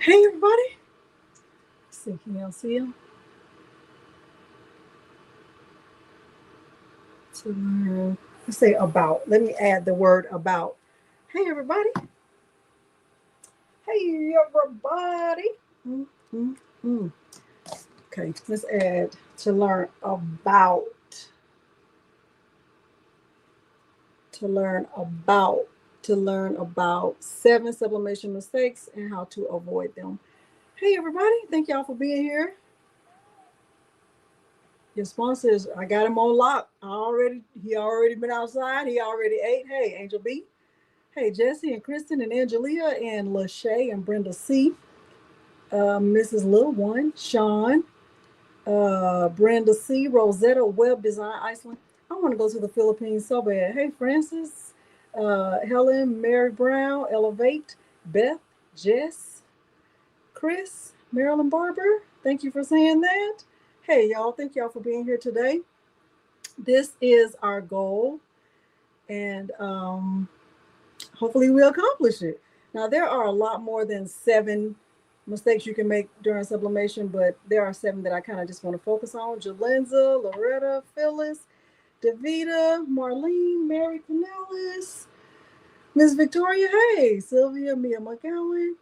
Hey everybody. Let's see, can y'all see him? To learn. Let's say about. Let me add the word about. Hey everybody. Hey everybody. Mm. Okay, let's add to learn about. To learn about. To learn about 7 sublimation mistakes and how to avoid them. Hey everybody. Thank y'all for being here. Your sponsors, I got him on lock. He already been outside. He already ate. Hey, Angel B. Hey, Jesse and Kristen and Angelia and Lachey and Brenda C. Mrs. Little One, Sean, Brenda C. Rosetta, Web Design Iceland. I want to go to the Philippines so bad. Hey, Francis, Helen, Mary Brown, Elevate, Beth, Jess, Chris, Marilyn Barber. Thank you for saying that. Hey, y'all. Thank y'all for being here today. This is our goal, and hopefully we'll accomplish it. Now, there are a lot more than 7 mistakes you can make during sublimation, but there are 7 that I kind of just want to focus on. Jalenza, Loretta, Phyllis, Davita, Marlene, Mary Canellis, Miss Victoria, hey, Sylvia, Mia McGowan,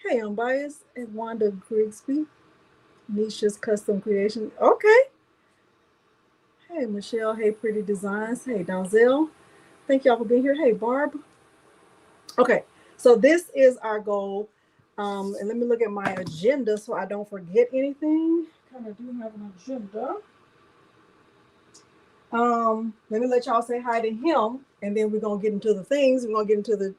hey, Unbiased, and Wanda Grigsby, Nisha's Custom Creation, okay. Hey, Michelle, hey, Pretty Designs, hey, Donzel, thank y'all for being here. Hey, Barb. Okay, so this is our goal. And let me look at my agenda so I don't forget anything. Kind of do have an agenda. Let me let y'all say hi to him, and then we're gonna get into the things. We're gonna get into the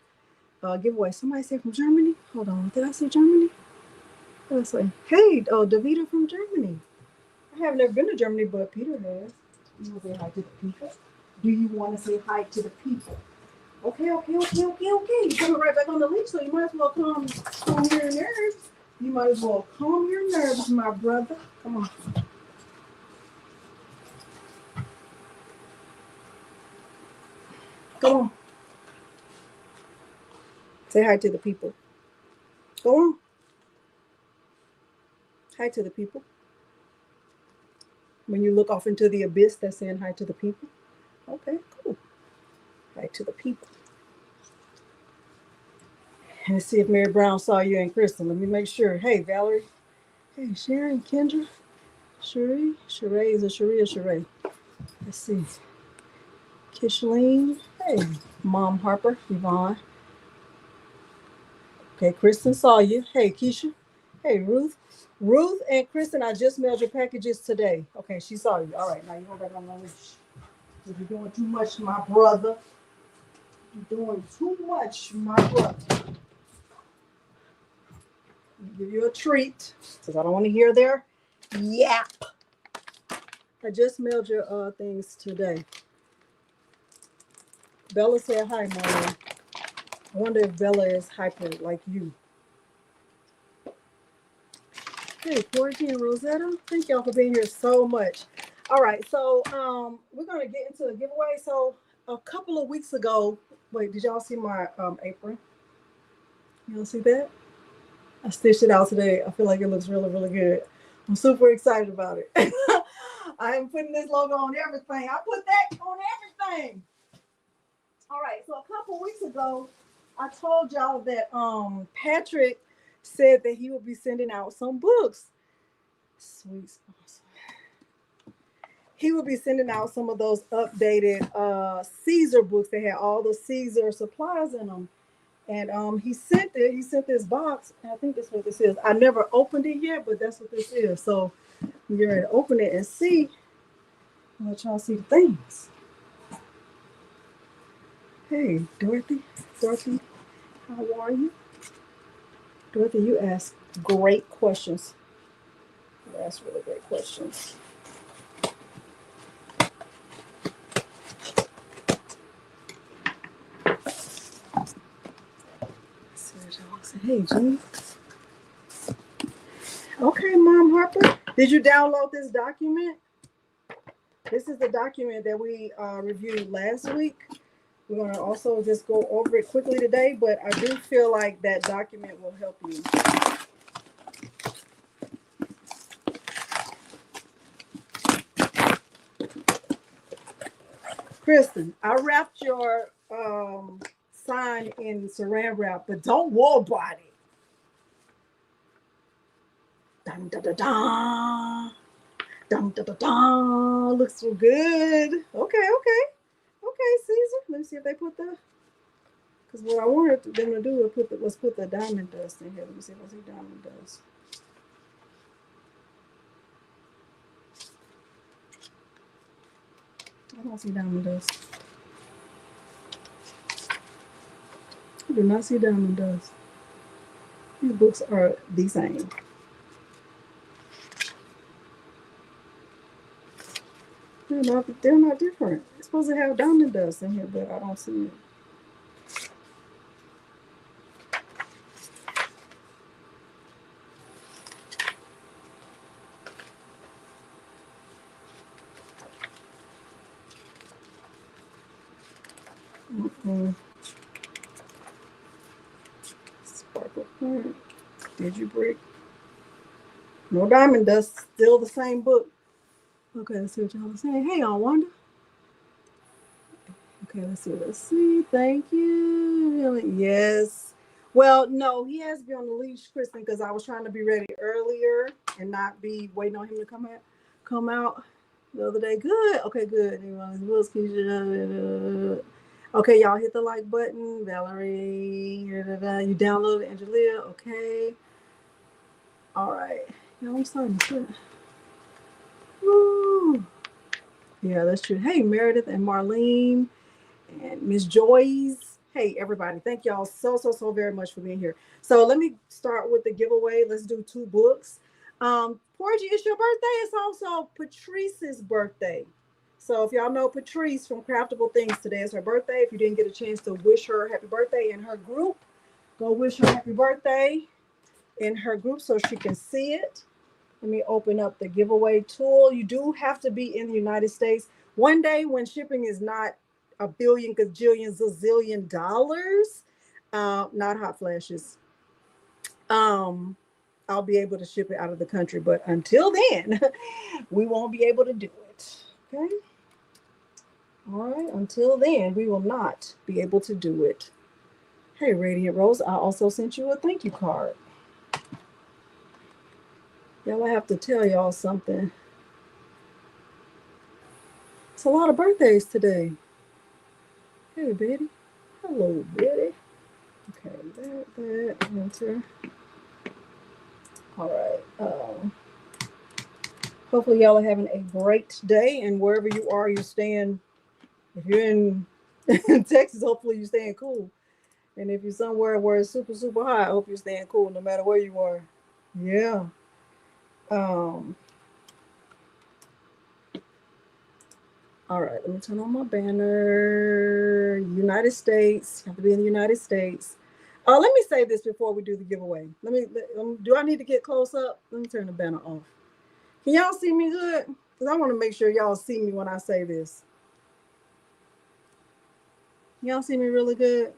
giveaway. Somebody say from Germany. Hold on, did I say Germany? What did I say? Hey, Davita from Germany. I have never been to Germany, but Peter has. You want to say hi to the people? Do you want to say hi to the people? Okay. You're coming right back on the leash, so you might as well calm your nerves. You might as well calm your nerves, my brother. Come on. Go on. Say hi to the people. Go on. Hi to the people. When you look off into the abyss, that's saying hi to the people. Okay, cool. Hi to the people. Let's see if Mary Brown saw you and Kristen. Let me make sure. Hey, Valerie. Hey, Sharon, Kendra, Sheree. Sheree, is it Sheree or Sheree? Let's see. Kishaline. Hey, Mom Harper, Yvonne. Okay, Kristen saw you. Hey, Keisha. Hey, Ruth. Ruth and Kristen, I just mailed your packages today. Okay, she saw you. All right, now you go back on the leash. You're doing too much, my brother. You're doing too much, my brother. I'll give you a treat because I don't want to hear their yap. I just mailed your things today. Bella said hi, Mom. I wonder if Bella is hyper like you. Hey, Porgy and Rosetta, thank y'all for being here so much. All right, so we're gonna get into the giveaway. So a couple of weeks ago, wait, did y'all see my apron? Y'all see that? I stitched it out today. I feel like it looks really, really good. I'm super excited about it. I am putting this logo on everything. I put that on everything. All right, so a couple of weeks ago, I told y'all that Patrick said that he would be sending out some books. Sweet sponsor. He would be sending out some of those updated Caesar books. They had all the Caesar supplies in them. And he sent it. He sent this box. And I think that's what this is. I never opened it yet, but that's what this is. So you're ready to open it and see. I'll let y'all see the things. Hey, Dorothy. Dorothy, how are you? Dorothy, you ask great questions. You ask really great questions. Hey, Jean. Okay, Mom Harper. Did you download this document? This is the document that we reviewed last week. We're going to also just go over it quickly today, but I do feel like that document will help you. Kristen, I wrapped your sign in saran wrap, but don't war body. Dun, dun, dun, dun. Dun, dun, dun, dun. Looks so good. Okay, Caesar. Let me see if they put the. Because what I wanted them to do was put the diamond dust in here. Let me see if I see diamond dust. I don't see diamond dust. I do not see diamond dust. These books are the same. They're not different. It's supposed to have diamond dust in here, but I don't see it. Sparkle print. Digibrick. No diamond dust. Still the same book. Okay, let's see what y'all are saying. Hey, y'all, Wanda. Okay, let's see. Thank you. Yes. Well, no, he has to be on the leash, Kristen, because I was trying to be ready earlier and not be waiting on him to come out the other day. Good. Okay, good. Okay, y'all hit the like button. Valerie, you downloaded Angelia. Okay. All right. Now I'm starting to put. Woo. Yeah, that's true. Hey, Meredith and Marlene and Miss Joyce. Hey, everybody. Thank y'all so very much for being here. So let me start with the giveaway. Let's do 2 books. Porgy, it's your birthday. It's also Patrice's birthday. So if y'all know Patrice from Craftable Things, today is her birthday. If you didn't get a chance to wish her happy birthday in her group, go wish her happy birthday in her group so she can see it. Let me open up the giveaway tool. You do have to be in the United States. One day when shipping is not a billion, gajillion, zillion dollars, not hot flashes, I'll be able to ship it out of the country. But until then, we won't be able to do it. Okay. All right. Until then, we will not be able to do it. Hey, Radiant Rose, I also sent you a thank you card. Y'all, I have to tell y'all something. It's a lot of birthdays today. Hey, Betty. Hello, Betty. Okay, that, enter. All right. Hopefully y'all are having a great day, and wherever you are, you're staying. If you're in Texas, hopefully you're staying cool. And if you're somewhere where it's super hot, I hope you're staying cool no matter where you are. Yeah. All right, let me turn on my banner. United States. You have to be in the United States. Let me say this before we do the giveaway. Do I need to get close up? Let me turn the banner off. Can y'all see me good? Because I want to make sure y'all see me when I say this. Y'all see me really good?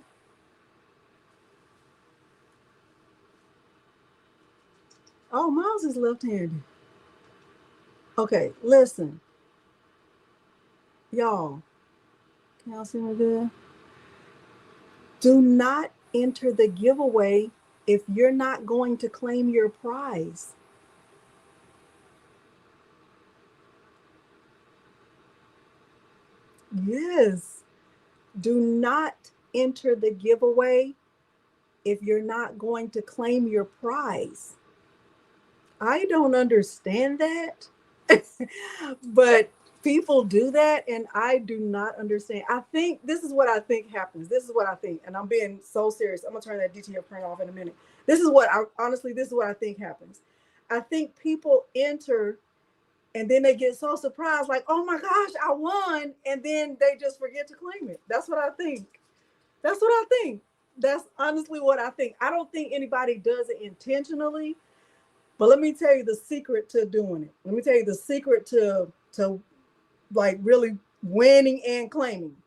Oh, Miles is left-handed. Okay, listen. Y'all, can y'all see me good? Do not enter the giveaway if you're not going to claim your prize. Yes. Do not enter the giveaway if you're not going to claim your prize. I don't understand that, but people do that, and I do not understand. I think this is what I think happens. This is what I think, and I'm being so serious. I'm gonna turn that DTF print off in a minute. This is what I think happens. I think people enter and then they get so surprised, like, oh my gosh, I won, and then they just forget to claim it. That's what I think. That's what I think. That's honestly what I think. I don't think anybody does it intentionally. But let me tell you the secret to doing it. Let me tell you the secret to like really winning and claiming.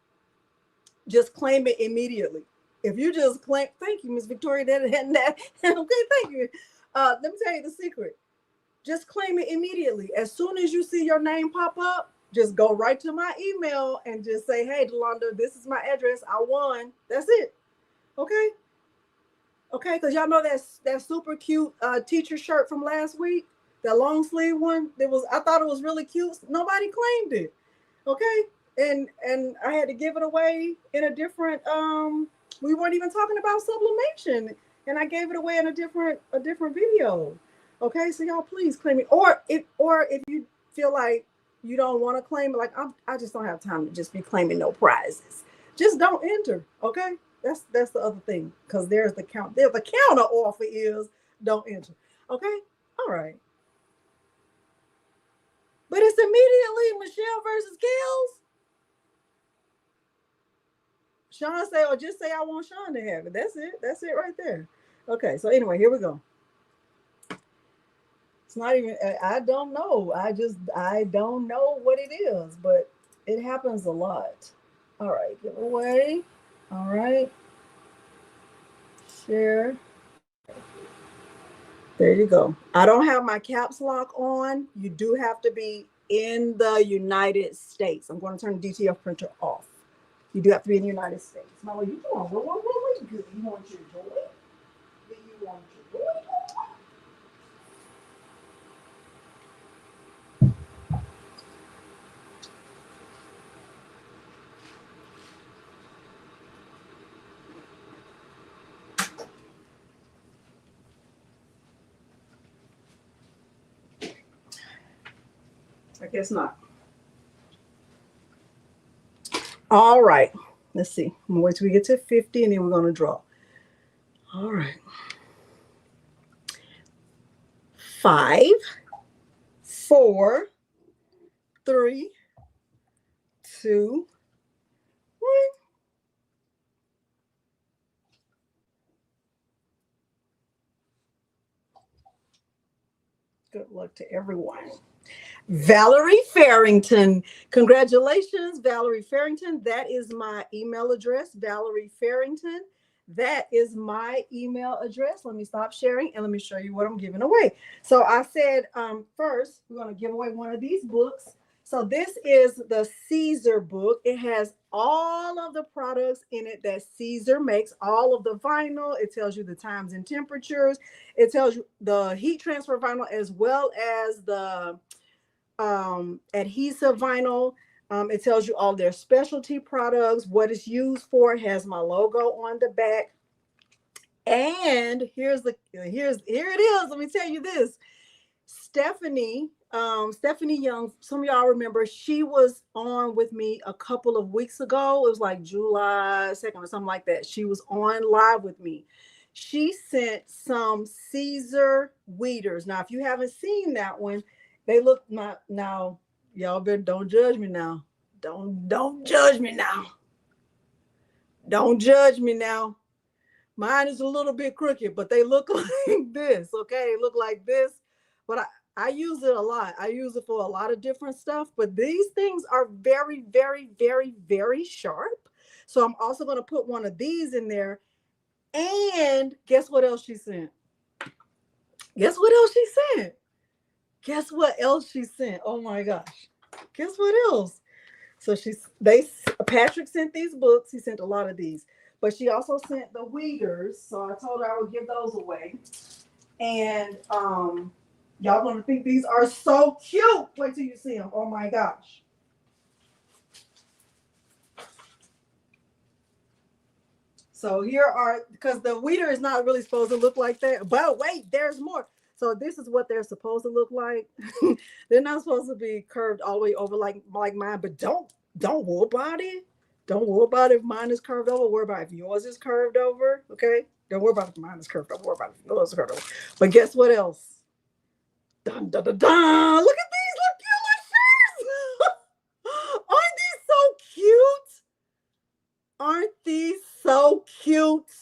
Just claim it immediately. If you just claim, thank you, Miss Victoria. That. Okay, thank you. Let me tell you the secret. Just claim it immediately. As soon as you see your name pop up, just go right to my email and just say, hey, Delonda, this is my address. I won. That's it. Okay. Okay, because y'all know that super cute teacher shirt from last week, that long sleeve one. I thought it was really cute. Nobody claimed it. Okay, and I had to give it away in a different. We weren't even talking about sublimation, and I gave it away in a different video. Okay, so y'all please claim it, or if you feel like you don't want to claim it, like I just don't have time to just be claiming no prizes. Just don't enter. Okay. That's the other thing, because there's the counter offer is don't enter. Okay, all right. But it's immediately Michelle versus Kels. Sean say, or just say I want Sean to have it. That's it. That's it right there. Okay, so anyway, here we go. It's not even. I don't know. I don't know what it is, but it happens a lot. All right, giveaway. All right. Share. There you go. I don't have my caps lock on. You do have to be in the United States. I'm going to turn the DTF printer off. You do have to be in the United States. Now, what are you doing? What you do? You want your joy? Do you want your joy? I guess not. All right. Let's see. I'm going to wait till we get to 50 and then we're going to draw. All right. 5, 4, 3, 2, 1. Good luck to everyone. Valerie Farrington. Congratulations, Valerie Farrington. That is my email address, Valerie Farrington. That is my email address. Let me stop sharing and let me show you what I'm giving away. So I said first, we're going to give away one of these books. So this is the Caesar book. It has all of the products in it that Caesar makes, all of the vinyl. It tells you the times and temperatures. It tells you the heat transfer vinyl as well as the adhesive vinyl. It tells you all their specialty products, what it's used for. It has my logo on the back. And here it is. Let me tell you this. Stephanie Young, some of y'all remember, she was on with me a couple of weeks ago. It was like July 2nd or something like that. She was on live with me. She sent some Caesar weeders. Now, if you haven't seen that one, they look now. Y'all don't judge me now. Don't judge me now. Don't judge me now. Mine is a little bit crooked, but they look like this. Okay, they look like this. But I use it a lot. I use it for a lot of different stuff. But these things are very, very, very, very sharp. So I'm also going to put one of these in there. And guess what else she sent? Guess what else she sent? Guess what else she sent? Oh my gosh. Guess what else? So Patrick sent these books. He sent a lot of these. But she also sent the weeders. So I told her I would give those away. And y'all gonna think these are so cute. Wait till you see them. Oh my gosh. So here are, because the weeder is not really supposed to look like that. But wait, there's more. So this is what they're supposed to look like. They're not supposed to be curved all the way over like mine, but don't worry about it. Don't worry about it if mine is curved over. Worry about if yours is curved over. Okay? Don't worry about if mine is curved over. Worry about if yours is curved over. But guess what else? Dun, dun, dun, dun. Look at these. Look cute. Aren't these so cute? Aren't these so cute?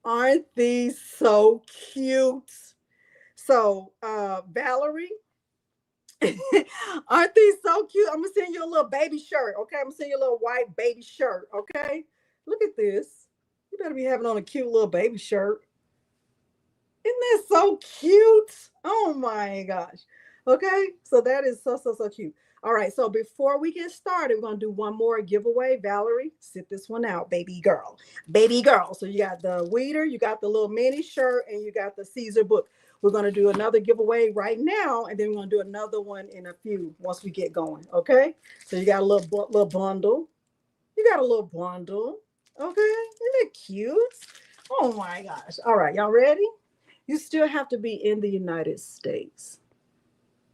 Aren't these so cute? So, Valerie, aren't these so cute? I'm gonna send you a little baby shirt, okay? I'm gonna send you a little white baby shirt, okay? Look at this. You better be having on a cute little baby shirt. Isn't that so cute? Oh my gosh. Okay, so that is so, so, so cute. All right, so before we get started, we're gonna do one more giveaway. Valerie, sit this one out, baby girl. Baby girl. So you got the weeder, you got the little mini shirt, and you got the Caesar book. We're gonna do another giveaway right now, and then we're gonna do another one in a few once we get going. Okay. So you got a little bundle. You got a little bundle. Okay, isn't it cute? Oh my gosh. All right, y'all ready? You still have to be in the United States.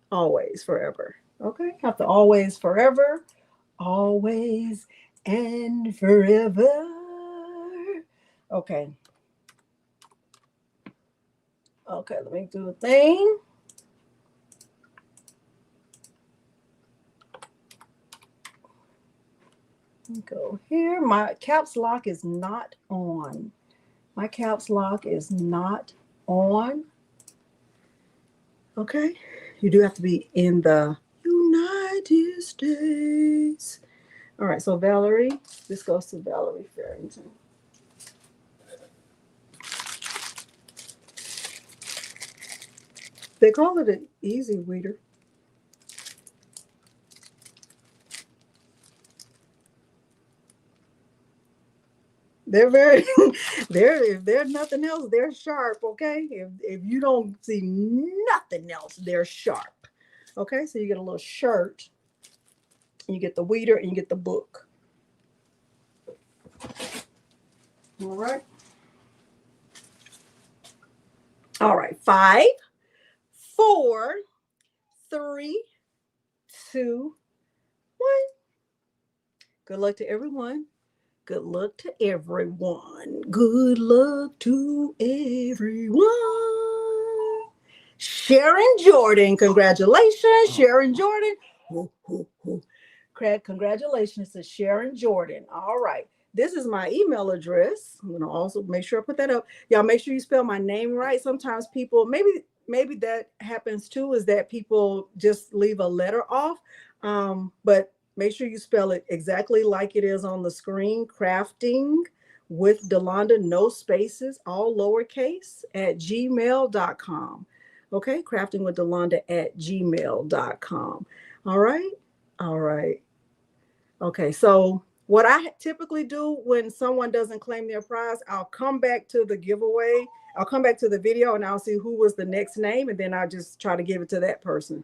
Always, forever. Okay, have to always, forever, always, and forever. Okay, okay, let me do the thing. Go here. My caps lock is not on. My caps lock is not on. Okay, you do have to be in the United States. All right, so Valerie, this goes to Valerie Farrington. They call it an easy weeder. They're very, if there's nothing else, they're sharp. Okay, if you don't see nothing else, they're sharp. Okay, so you get a little shirt, and you get the weeder, and you get the book. All right. All right. 5, 4, 3, 2, 1. Good luck to everyone. Good luck to everyone. Good luck to everyone. Sharon Jordan, congratulations, Sharon Jordan. Woo, woo, woo. Craig, congratulations to Sharon Jordan. All right. This is my email address. I'm gonna also make sure I put that up. Y'all make sure you spell my name right. Sometimes people, maybe that happens too, is that people just leave a letter off. But make sure you spell it exactly like it is on the screen. Crafting with Delonda, no spaces, all lowercase, at gmail.com. Okay, crafting with Delonda at gmail.com. All right. All right. Okay, so what I typically do when someone doesn't claim their prize, I'll come back to the giveaway. I'll come back to the video and I'll see who was the next name, and then I'll just try to give it to that person.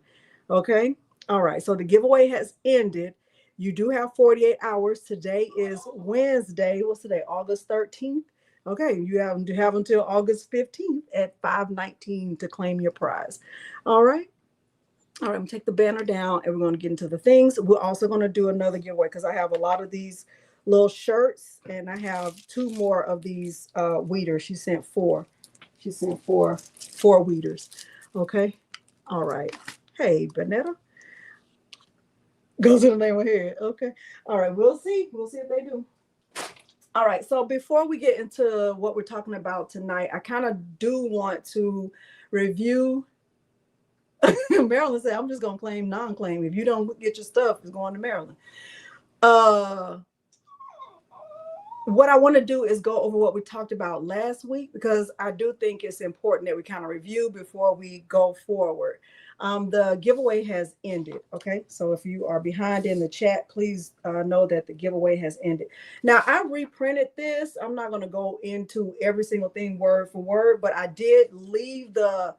Okay. All right. So the giveaway has ended. You do have 48 hours. Today is Wednesday. What's today? August 13th. Okay. You have until August 15th at 5:19 to claim your prize. All right. All right, I'm gonna take the banner down and we're going to get into the things. We're also going to do another giveaway because I have a lot of these little shirts and I have 2 more of these weeders. She sent 4. She sent four weeders. Okay. All right. Hey, Banetta. Goes to the name of head. Okay. All right. We'll see. We'll see if they do. All right. So before we get into what we're talking about tonight, I kind of do want to review. Maryland said, I'm just gonna claim non-claim. If you don't get your stuff, it's going to Maryland. Uh what I want to do is go over what we talked about last week because I do think it's important that we kind of review before we go forward. The giveaway has ended. Okay, so if you are behind in the chat, please know that the giveaway has ended. Now I reprinted this. I'm not going to go into every single thing word for word, but I did leave the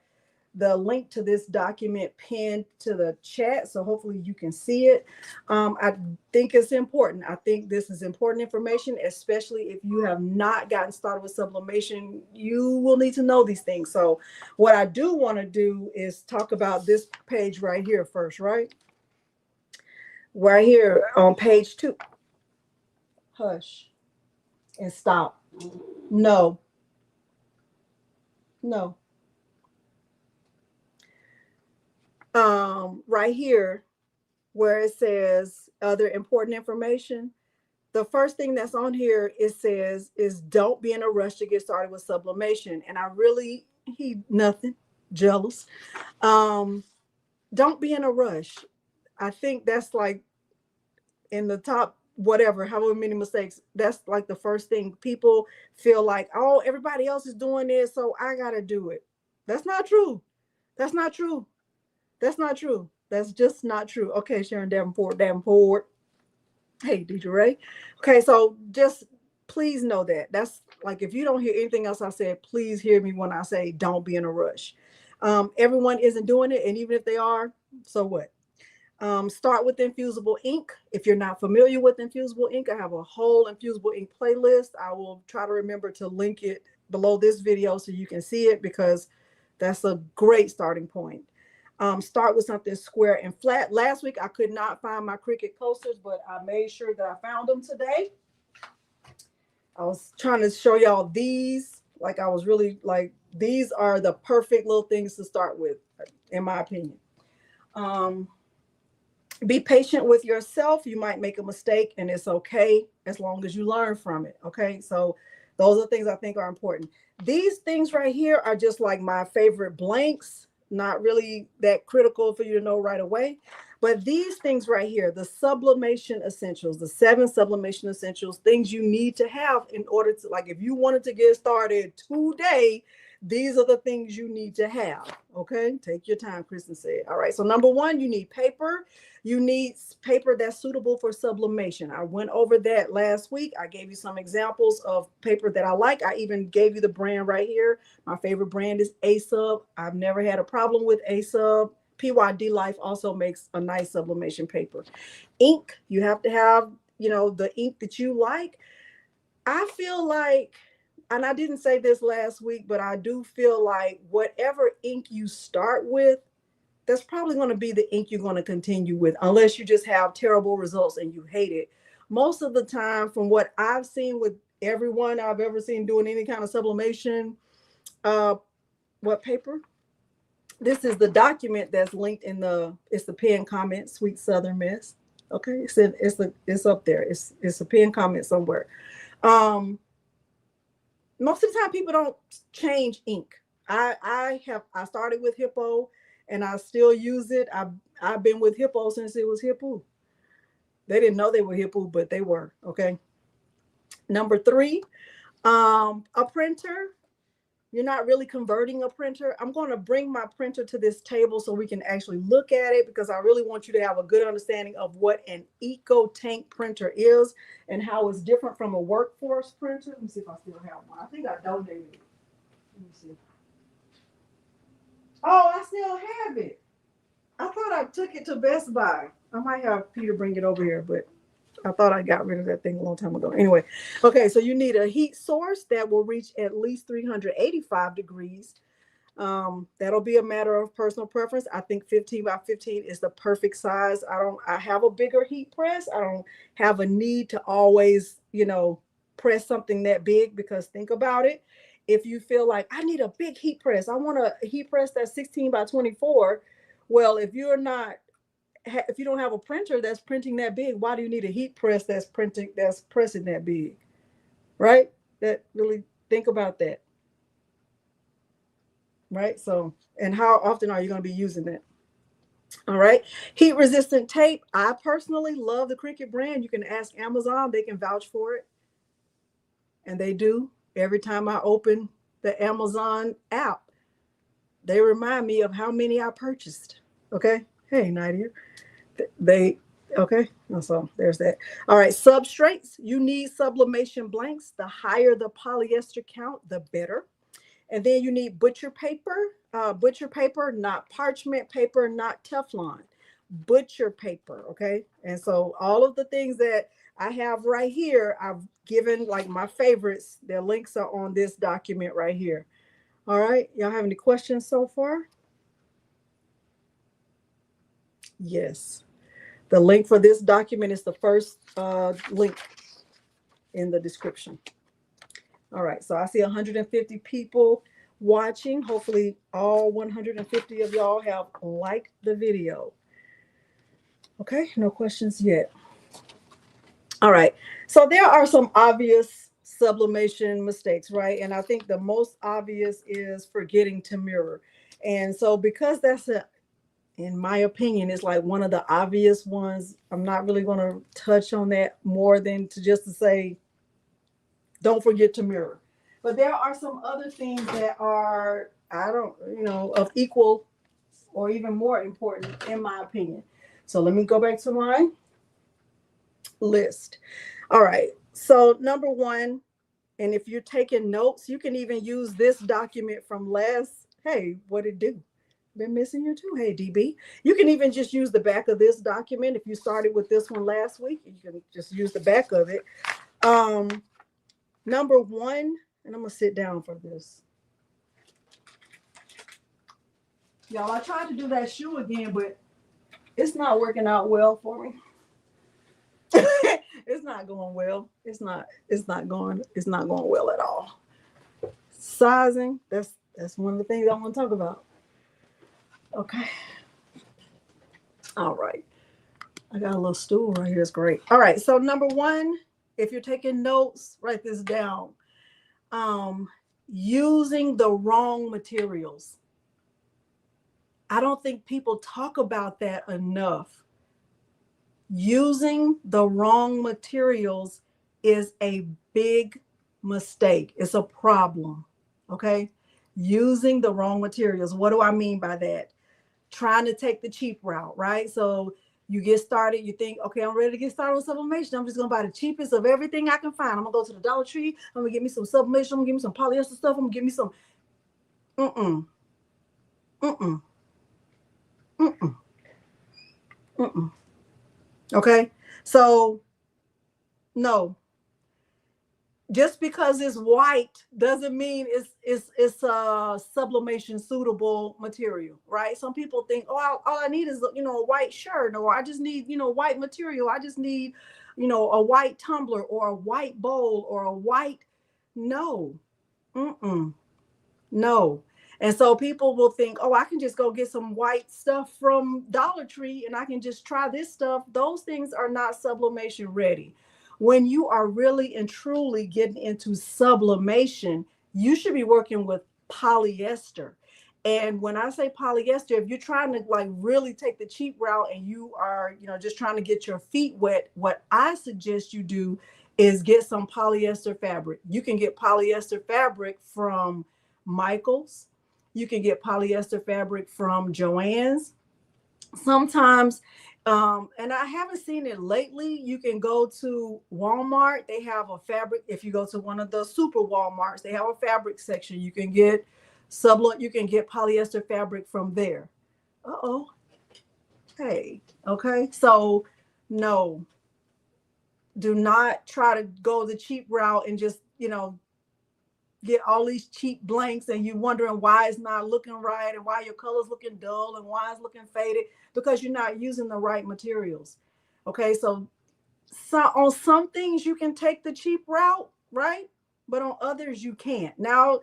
link to this document pinned to the chat, so hopefully you can see it. I think it's important. I think this is important information, especially if you have not gotten started with sublimation. You will need to know these things. So what I do want to do is talk about this page right here first, right? Right here on page 2. Hush and stop. No. No. Right here where it says other important information, the first thing that's on here it says is don't be in a rush to get started with sublimation. And I really nothing jealous. Don't be in a rush. I think that's like in the top whatever, however many mistakes, that's like the first thing. People feel like, oh, everybody else is doing this, so I gotta do it. That's not true. That's not true. That's not true. That's just not true. Okay, Sharon Davenport. Hey, DJ Ray. Okay, so just please know that. That's like, if you don't hear anything else I said, please hear me when I say don't be in a rush. Everyone isn't doing it, and even if they are, so what? Start with Infusible Ink. If you're not familiar with Infusible Ink, I have a whole Infusible Ink playlist. I will try to remember to link it below this video so you can see it, because that's a great starting point. Start with something square and flat. Last week I could not find my Cricut coasters, but I made sure that I found them today. I was trying to show y'all these. Like, I was really like, these are the perfect little things to start with, in my opinion. Be patient with yourself. You might make a mistake, and it's okay as long as you learn from it. Okay, so those are things I think are important. These things right here are just like my favorite blanks. Not really that critical for you to know right away. But these things right here, the sublimation essentials, the 7 sublimation essentials, things you need to have in order to, like, if you wanted to get started today, these are the things you need to have. Okay, take your time, Kristen said. All right, so number 1, you need paper. You need paper that's suitable for sublimation. I went over that last week. I gave you some examples of paper that I like. I even gave you the brand right here. My favorite brand is A-Sub. I've never had a problem with A-Sub. PYD Life also makes a nice sublimation paper. Ink, you have to have, the ink that you like. I feel like, and I didn't say this last week, but I do feel like whatever ink you start with, that's probably going to be the ink you're going to continue with, unless you just have terrible results and you hate it. Most of the time, from what I've seen with everyone I've ever seen doing any kind of sublimation, what paper? This is the document that's linked in it's the pinned comment, Sweet Southern Miss. Okay, it's up there. It's a pinned comment somewhere. Most of the time people don't change ink. I started with Hippo, and I still use it. I've been with Hippo since it was Hippo. They didn't know they were Hippo, but they were. Okay. Number 3, a printer. You're not really converting a printer. I'm going to bring my printer to this table so we can actually look at it, because I really want you to have a good understanding of what an Eco Tank printer is and how it's different from a workforce printer. Let me see if I still have one. I think I donated it. Let me see. Oh, I still have it. I thought I took it to Best Buy. I might have Peter bring it over here, but I thought I got rid of that thing a long time ago. Anyway, okay, so you need a heat source that will reach at least 385 degrees. That'll be a matter of personal preference. I think 15 by 15 is the perfect size. I have a bigger heat press. I don't have a need to always, press something that big, because think about it. If you feel like I need a big heat press, I want a heat press that's 16 by 24. Well, if you don't have a printer that's printing that big, why do you need a heat press that's pressing that big? Right? That really, think about that. Right? So, and how often are you going to be using that? All right. Heat resistant tape. I personally love the Cricut brand. You can ask Amazon, they can vouch for it. And they do. Every time I open the Amazon app, they remind me of how many I purchased. Okay. Hey, Nadia. Okay. So there's that. All right. Substrates. You need sublimation blanks. The higher the polyester count, the better. And then you need butcher paper. Butcher paper, not parchment paper, not Teflon. Butcher paper. Okay. And so all of the things that I have right here, I've given like my favorites. Their links are on this document right here. All right. Y'all have any questions so far? Yes. The link for this document is the first link in the description. All right. So I see 150 people watching. Hopefully all 150 of y'all have liked the video. Okay. No questions yet. All right. So there are some obvious sublimation mistakes, right? And I think the most obvious is forgetting to mirror. And so because that's in my opinion, is like one of the obvious ones, I'm not really going to touch on that more than to say, don't forget to mirror. But there are some other things that are, of equal or even more important, in my opinion. So let me go back to my list. All right. So number one, and if you're taking notes, you can even use this document from last. Hey, what it do? Been missing you too. Hey, DB. You can even just use the back of this document. If you started with this one last week, you can just use the back of it. Number one, and I'm gonna sit down for this. Y'all, I tried to do that shoe again, but it's not working out well for me. It's not going well. It's not going well at all. Sizing, that's one of the things I want to talk about. Okay. All right. I got a little stool right here. It's great. All right. So number one, if you're taking notes, write this down. Using the wrong materials. I don't think people talk about that enough. Using the wrong materials is a big mistake. It's a problem. Okay. Using the wrong materials. What do I mean by that? Trying to take the cheap route, right? So you get started, you think, okay, I'm ready to get started with sublimation. I'm just gonna buy the cheapest of everything I can find. I'm gonna go to the Dollar Tree. I'm gonna get me some sublimation. I'm gonna get me some polyester stuff. I'm gonna get me some. Mm-mm. Mm-mm. Mm-mm. Mm-mm. Okay. So no. Just because it's white doesn't mean it's a sublimation suitable material, right? Some people think, oh, all I need is a white shirt, or I just need white material. I just need a white tumbler or a white bowl or a white. No, no. And so people will think, oh, I can just go get some white stuff from Dollar Tree and I can just try this stuff. Those things are not sublimation ready. When you are really and truly getting into sublimation, you should be working with polyester. And when I say polyester, if you're trying to like really take the cheap route and you are, just trying to get your feet wet, what I suggest you do is get some polyester fabric. You can get polyester fabric from Michael's. You can get polyester fabric from Joann's. Sometimes, and I haven't seen it lately, you can go to Walmart. They have a fabric. If you go to one of the super Walmarts, they have a fabric section. You can get you can get polyester fabric from there. Uh-oh. Hey, okay. So no, do not try to go the cheap route and just, get all these cheap blanks and you wondering why it's not looking right and why your color's looking dull and why it's looking faded, because you're not using the right materials. Okay, so on some things you can take the cheap route, right? But on others you can't. Now,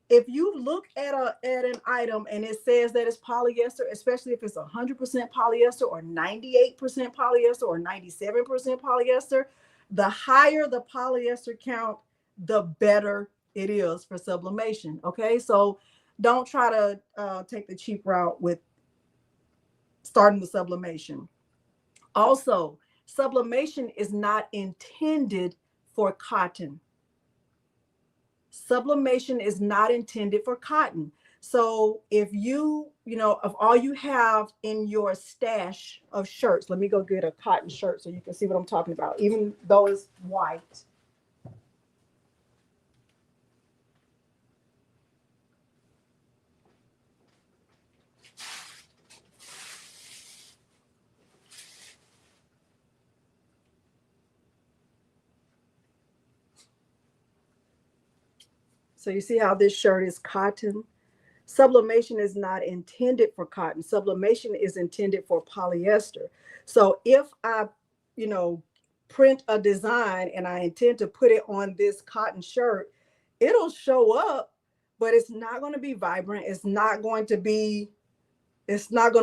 if you look at an item and it says that it's polyester, especially if it's 100% polyester or 98% polyester or 97% polyester, the higher the polyester count, the better it is for sublimation. Okay, so don't try to take the cheap route with starting with sublimation. Also, sublimation is not intended for cotton. Sublimation is not intended for cotton. So if if all you have in your stash of shirts, let me go get a cotton shirt so you can see what I'm talking about, even though it's white. So you see how this shirt is cotton? Sublimation is not intended for cotton. Sublimation is intended for polyester. So if I, print a design and I intend to put it on this cotton shirt, it'll show up, but it's not going to be vibrant. It's not going to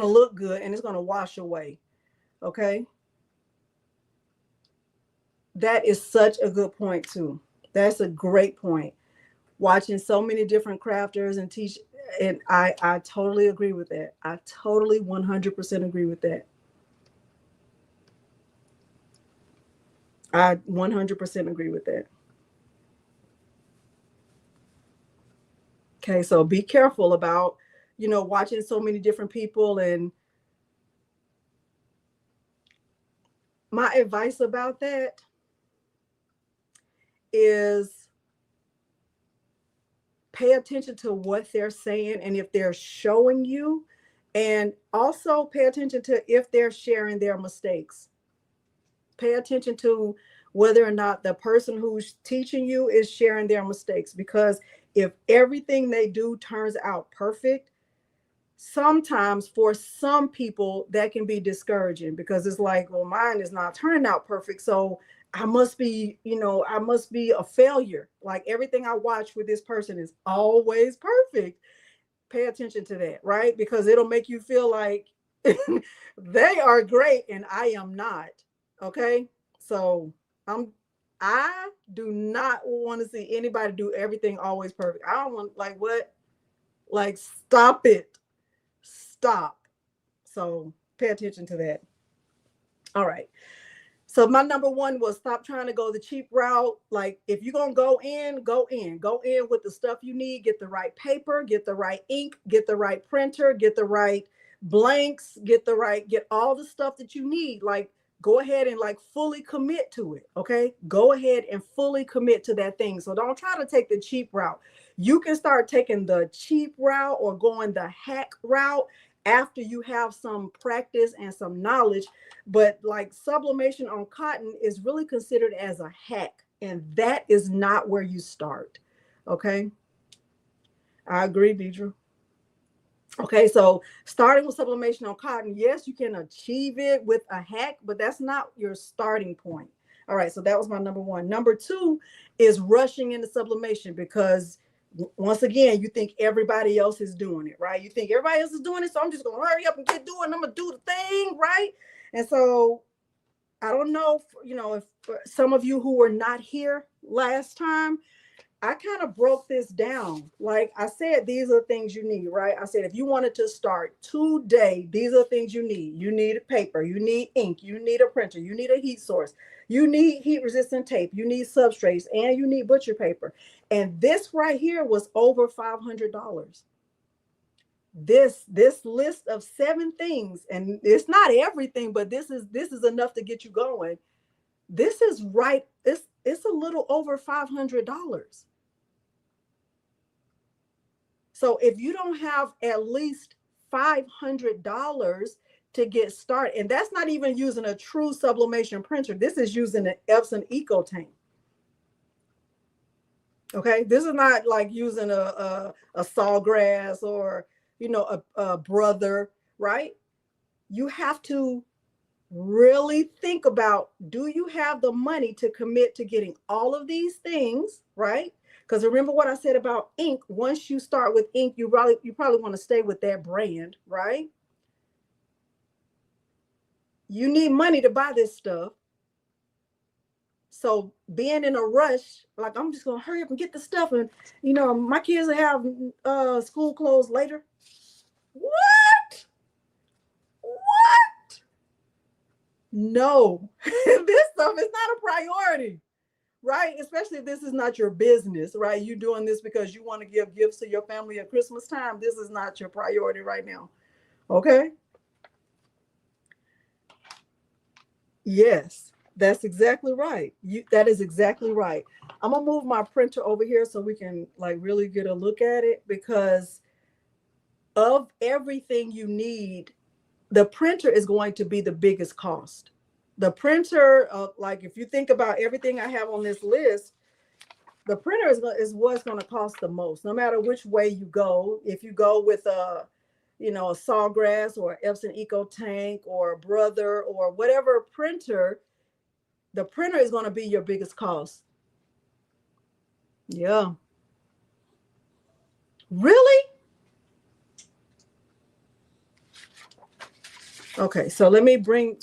look good, and it's going to wash away. Okay. That is such a good point too. That's a great point. Watching so many different crafters and teach, and I totally agree with that. I totally 100% agree with that. I 100% agree with that. Okay, so be careful about you know, watching so many different people. And my advice about that is pay attention to what they're saying and if they're showing you, and also pay attention to if they're sharing their mistakes. Pay attention to whether or not the person who's teaching you is sharing their mistakes, because if everything they do turns out perfect, sometimes for some people that can be discouraging, because it's like, well, mine is not turning out perfect, so I must be, you know, I must be a failure. Like everything I watch with this person is always perfect. Pay attention to that, right? Because it'll make you feel like they are great and I am not. Okay. So I do not want to see anybody do everything always perfect. I don't want, like, what? Like, stop it. Stop. So pay attention to that. All right. So my number one was stop trying to go the cheap route. Like if you're going to go in with the stuff you need, get the right paper, get the right ink, get the right printer, get the right blanks, get all the stuff that you need. Like go ahead and like fully commit to it. Okay. Go ahead and fully commit to that thing. So don't try to take the cheap route. You can start taking the cheap route or going the hack route after you have some practice and some knowledge. But like sublimation on cotton is really considered as a hack, and that is not where you start. Okay. I agree, Deidre. Okay, so starting with sublimation on cotton, yes, you can achieve it with a hack, but that's not your starting point. All right, so that was my number one. Number two is rushing into sublimation, because once again, you think everybody else is doing it, right? You think everybody else is doing it, so I'm just going to hurry up and get doing. I'm going to do the thing, right? And so I don't know, if some of you who were not here last time, I kind of broke this down. Like I said, these are the things you need, right? I said, if you wanted to start today, these are the things you need. You need a paper, you need ink, you need a printer, you need a heat source, you need heat resistant tape, you need substrates, and you need butcher paper. And this right here was over $500. This list of 7 things, and it's not everything, but this is enough to get you going. This is right. It's a little over $500. So if you don't have at least $500 to get started, and that's not even using a true sublimation printer. This is using an Epson EcoTank. Okay, this is not like using a Sawgrass or a Brother, right? You have to really think about, do you have the money to commit to getting all of these things, right? Because remember what I said about ink. Once you start with ink, you probably want to stay with that brand, right? You need money to buy this stuff. So being in a rush, like I'm just gonna hurry up and get the stuff, and my kids will have school clothes later. What? No, this stuff is not a priority, right? Especially if this is not your business, right? You're doing this because you want to give gifts to your family at Christmas time. This is not your priority right now. Okay. Yes, that's exactly right. That is exactly right. I'm gonna move my printer over here so we can like really get a look at it, because of everything you need, the printer is going to be the biggest cost. The printer, like if you think about everything I have on this list, the printer is what's going to cost the most, no matter which way you go. If you go with a Sawgrass or Epson EcoTank or a Brother or whatever printer, the printer is going to be your biggest cost. Yeah. Really? Okay, so let me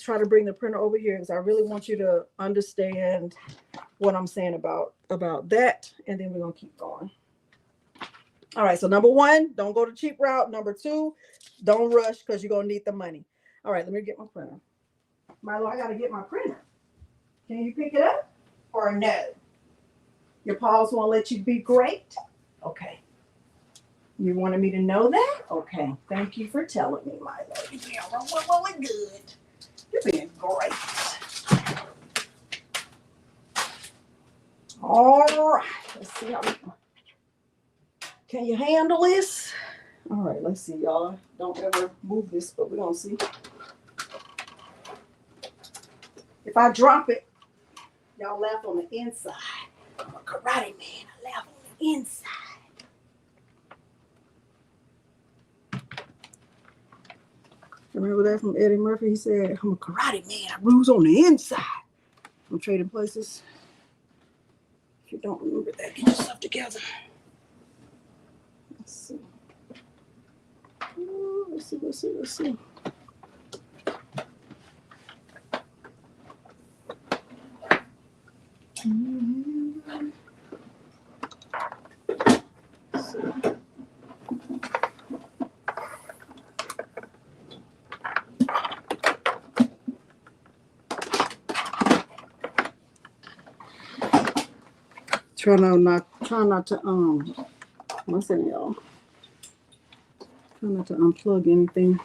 try to bring the printer over here, because I really want you to understand what I'm saying about that, and then we're gonna keep going. All right, so number one, don't go the cheap route. Number two, don't rush, because you're gonna need the money. All right, let me get my printer. Milo, I gotta get my printer. Can you pick it up or no? Your paws won't let you be great? Okay. You wanted me to know that? Okay. Thank you for telling me, my lady. Well, good. You're being great. All right. Let's see how we can you handle this? All right, let's see, y'all. Don't ever move this, but we're gonna see. If I drop it, y'all laugh on the inside. I'm a karate man. I laugh on the inside. Remember that from Eddie Murphy? He said, I'm a karate man. I bruise on the inside. I'm trading places. If you don't remember that, get yourself together. Let's see. Ooh, let's see. Try not to what's in y'all? Try not to unplug anything.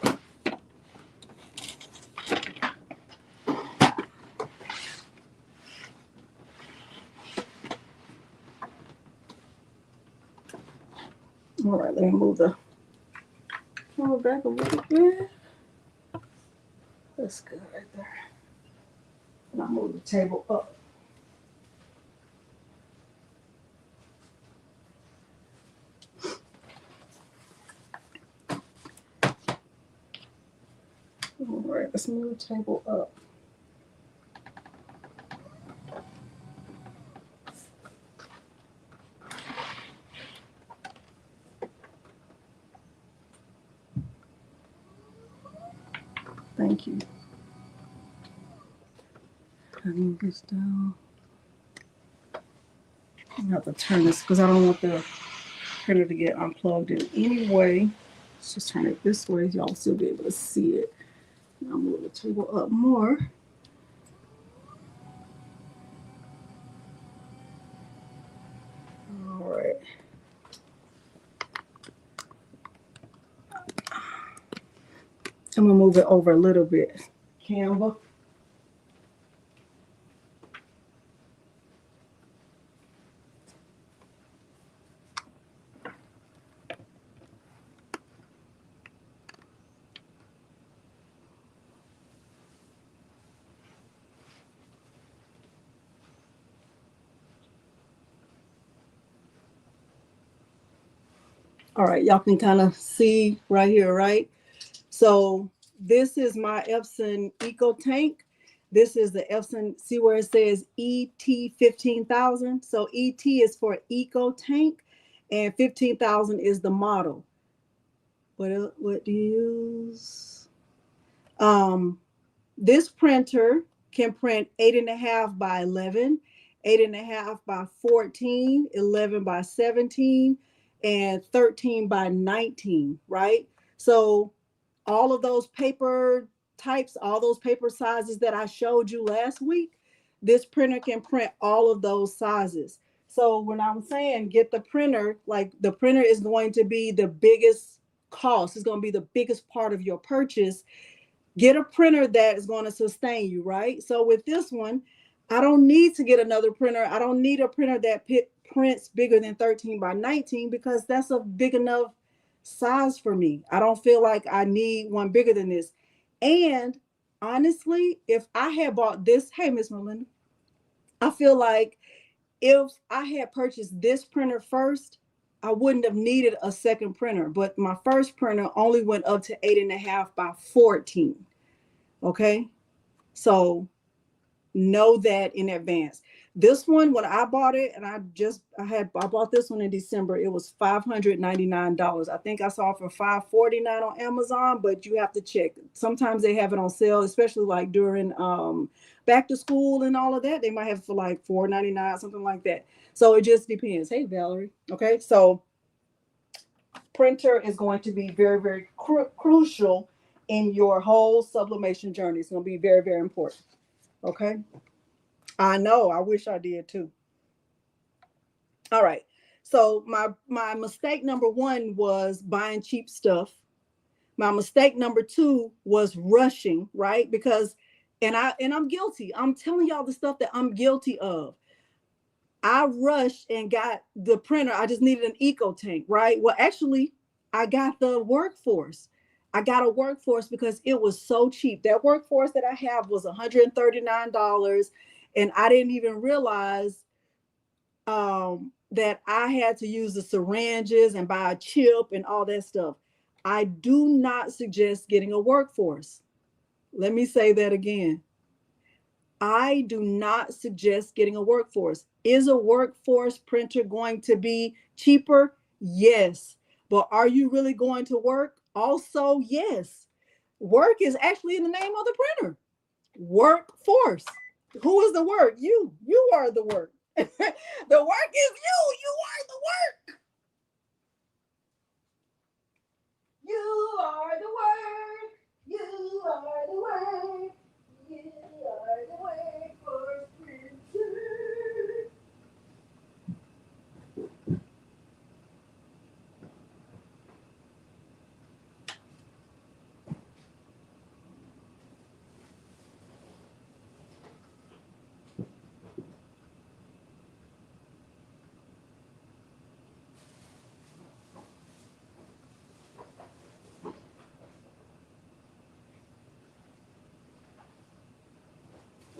All right, let me move the camera back a little bit. That's good right there. And I'll move the table up. All right, let's move the table up. Thank you. I move this down. I have to turn this because I don't want the printer to get unplugged in any way. Let's just turn it this way. Y'all still be able to see it. Now move the table up more. All right. I'm gonna move it over a little bit. Canva. All right, y'all can kind of see right here, right? So this is my Epson Eco Tank. This is the Epson, see where it says ET 15,000? So ET is for Eco Tank and 15,000 is the model. What do you use? This printer can print 8.5 by 11, 8.5 by 14, 11 by 17, and 13 by 19, right? So all of those paper types, all those paper sizes that I showed you last week, this printer can print all of those sizes. So when I'm saying get the printer, like the printer is going to be the biggest cost, it's going to be the biggest part of your purchase. Get a printer that is going to sustain you, right? So with this one, I don't need to get another printer. I don't need a printer that prints bigger than 13 by 19 because that's a big enough size for me. I don't feel like I need one bigger than this. And honestly, if I had bought this, hey, Miss Melinda, I feel like if I had purchased this printer first, I wouldn't have needed a second printer. But my first printer only went up to 8.5 by 14. Okay, so know that in advance. This one, when I bought it, and I bought this one in December, it was $599. I think I saw it for $549 on Amazon, but you have to check. Sometimes they have it on sale, especially like during back to school and all of that. They might have it for like $4.99, something like that. So it just depends. Hey, Valerie. Okay, so printer is going to be very, very crucial in your whole sublimation journey. It's going to be very, very important. Okay. I know. I wish I did too. All right. So my mistake number one was buying cheap stuff. My mistake number two was rushing, right? Because I'm guilty. I'm telling y'all the stuff that I'm guilty of. I rushed and got the printer. I just needed an eco tank, right? Well, actually, I got the workforce. I got a workforce because it was so cheap. That workforce that I have was $139, and I didn't even realize that I had to use the syringes and buy a chip and all that stuff. I do not suggest getting a workforce. Let me say that again. I do not suggest getting a workforce. Is a workforce printer going to be cheaper? Yes. But are you really going to work? Also, yes. Work is actually in the name of the printer. Workforce. Who is the work? You. You are the work. The work is you. You are the work. You are the work. You are the work. You are the workforce printer.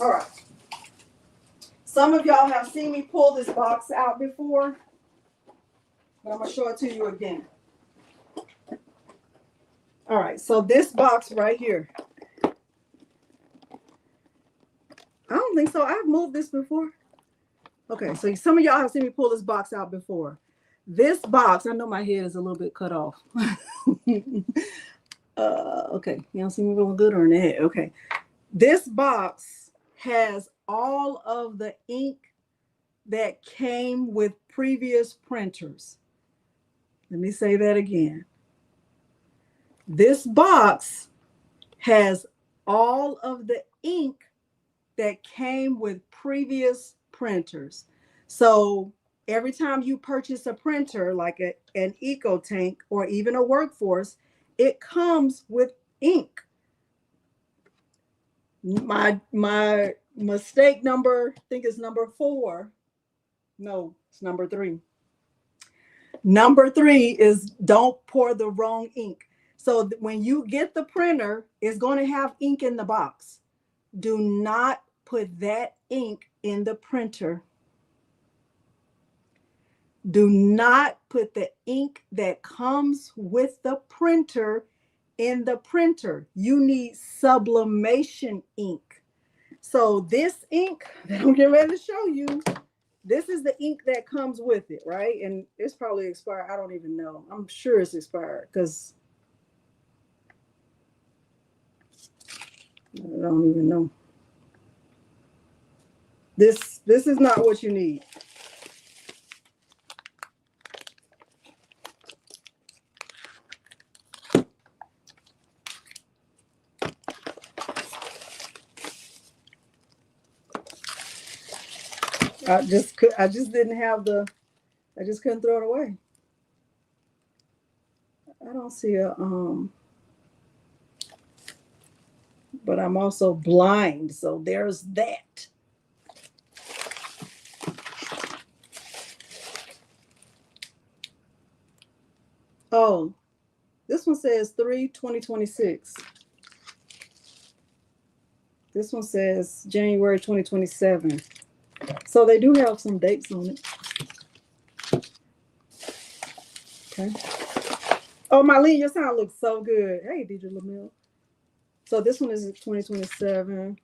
All right. Some of y'all have seen me pull this box out before, but I'm going to show it to you again. All right, so this box right here. I don't think so. I've moved this before. Okay, so some of y'all have seen me pull this box out before. This box, I know my head is a little bit cut off. Okay, y'all see me real good on that. Okay, this box has all of the ink that came with previous printers. Let me say that again. This box has all of the ink that came with previous printers. So every time you purchase a printer, like an eco tank or even a workforce, it comes with ink. My mistake number, I think it's number 4. No, it's number 3. Number 3 is don't pour the wrong ink. So when you get the printer, it's going to have ink in the box. Do not put that ink in the printer. Do not put the ink that comes with the printer in the printer. You need sublimation ink. So this ink that I'm getting ready to show you, this is the ink that comes with it, right? And it's probably expired. I don't even know. I'm sure it's expired because I don't even know. This is not what you need. I just didn't have I just couldn't throw it away. I don't see a but I'm also blind, so there's that. Oh, this one says 3/2026. This one says January 2027. So they do have some dates on it. Okay. Oh, Marlene, your sound looks so good. Hey, DJ LaMille. So this one is 2027.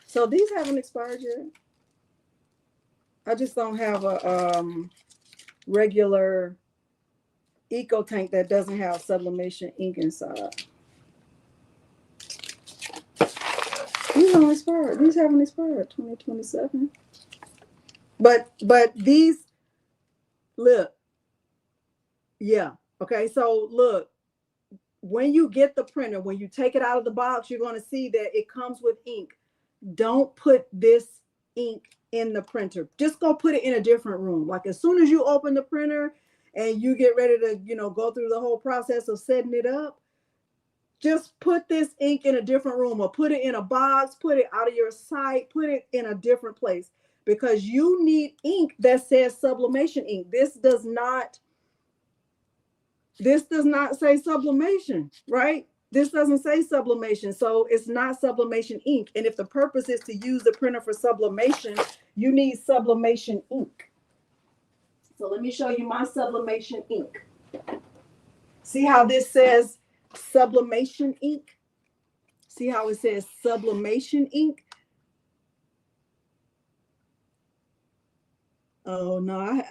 So these haven't expired yet. I just don't have a regular eco tank that doesn't have sublimation ink inside. These haven't expired. These haven't expired. 2027. But these, look. Yeah. Okay. So look, when you get the printer, when you take it out of the box, you're going to see that it comes with ink. Don't put this ink in the printer. Just go put it in a different room. Like as soon as you open the printer and you get ready to, you know, go through the whole process of setting it up, just put this ink in a different room, or put it in a box, put it out of your sight, put it in a different place, because you need ink that says Sublimation ink. This does not say sublimation, right? This doesn't say sublimation, so it's not sublimation ink. And if the purpose is to use the printer for sublimation, you need sublimation ink. So let me show you my sublimation ink. See how this says sublimation ink? See how it says sublimation ink? Oh no, I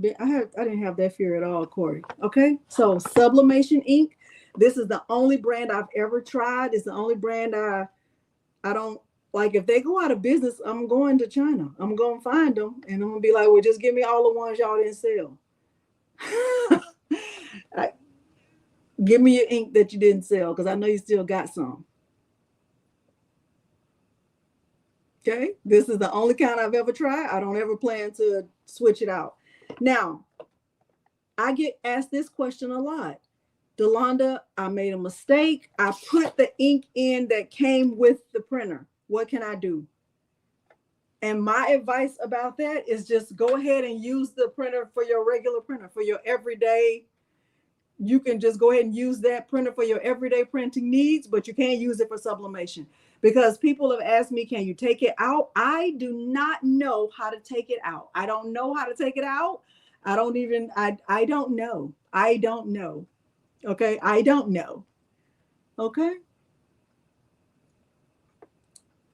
didn't have that fear at all, Corey. Okay, so Sublimation ink. This is the only brand I've ever tried. It's the only brand I don't like. If they go out of business, I'm going to China. I'm going to find them, and I'm going to be like, well, just give me all the ones y'all didn't sell. Give me your ink that you didn't sell, because I know you still got some. Okay, this is the only kind I've ever tried. I don't ever plan to switch it out. Now, I get asked this question a lot. Delonda, I made a mistake. I put the ink in that came with the printer. What can I do? And my advice about that is just go ahead and use the printer for your regular printer, for your everyday. You can just go ahead and use that printer for your everyday printing needs, but you can't use it for sublimation, because people have asked me, can you take it out? I do not know how to take it out. I don't know how to take it out. I don't know. I don't know. Okay. I don't know. Okay.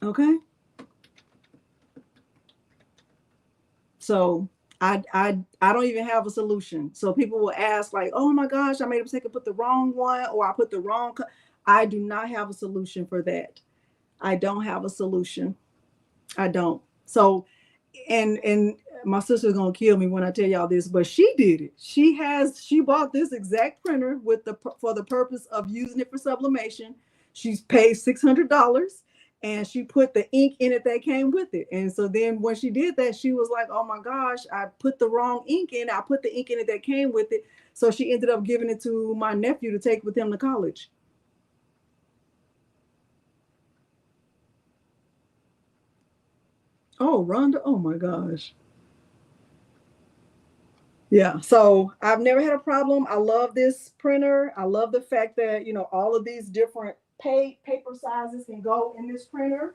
Okay. So I don't even have a solution. So people will ask like, oh my gosh, I made a mistake and put the wrong one, or I put the wrong. I do not have a solution for that. I don't have a solution. I don't. So, and my sister's gonna kill me when I tell y'all this, but she did it. She bought this exact printer for the purpose of using it for sublimation. She's paid $600, and she put the ink in it that came with it. And so then when she did that, she was like, oh my gosh, I put the wrong ink in. I put the ink in it that came with it. So she ended up giving it to my nephew to take with him to college. Oh, Rhonda. Oh my gosh. Yeah. So I've never had a problem. I love this printer. I love the fact that, you know, all of these different paper sizes can go in this printer.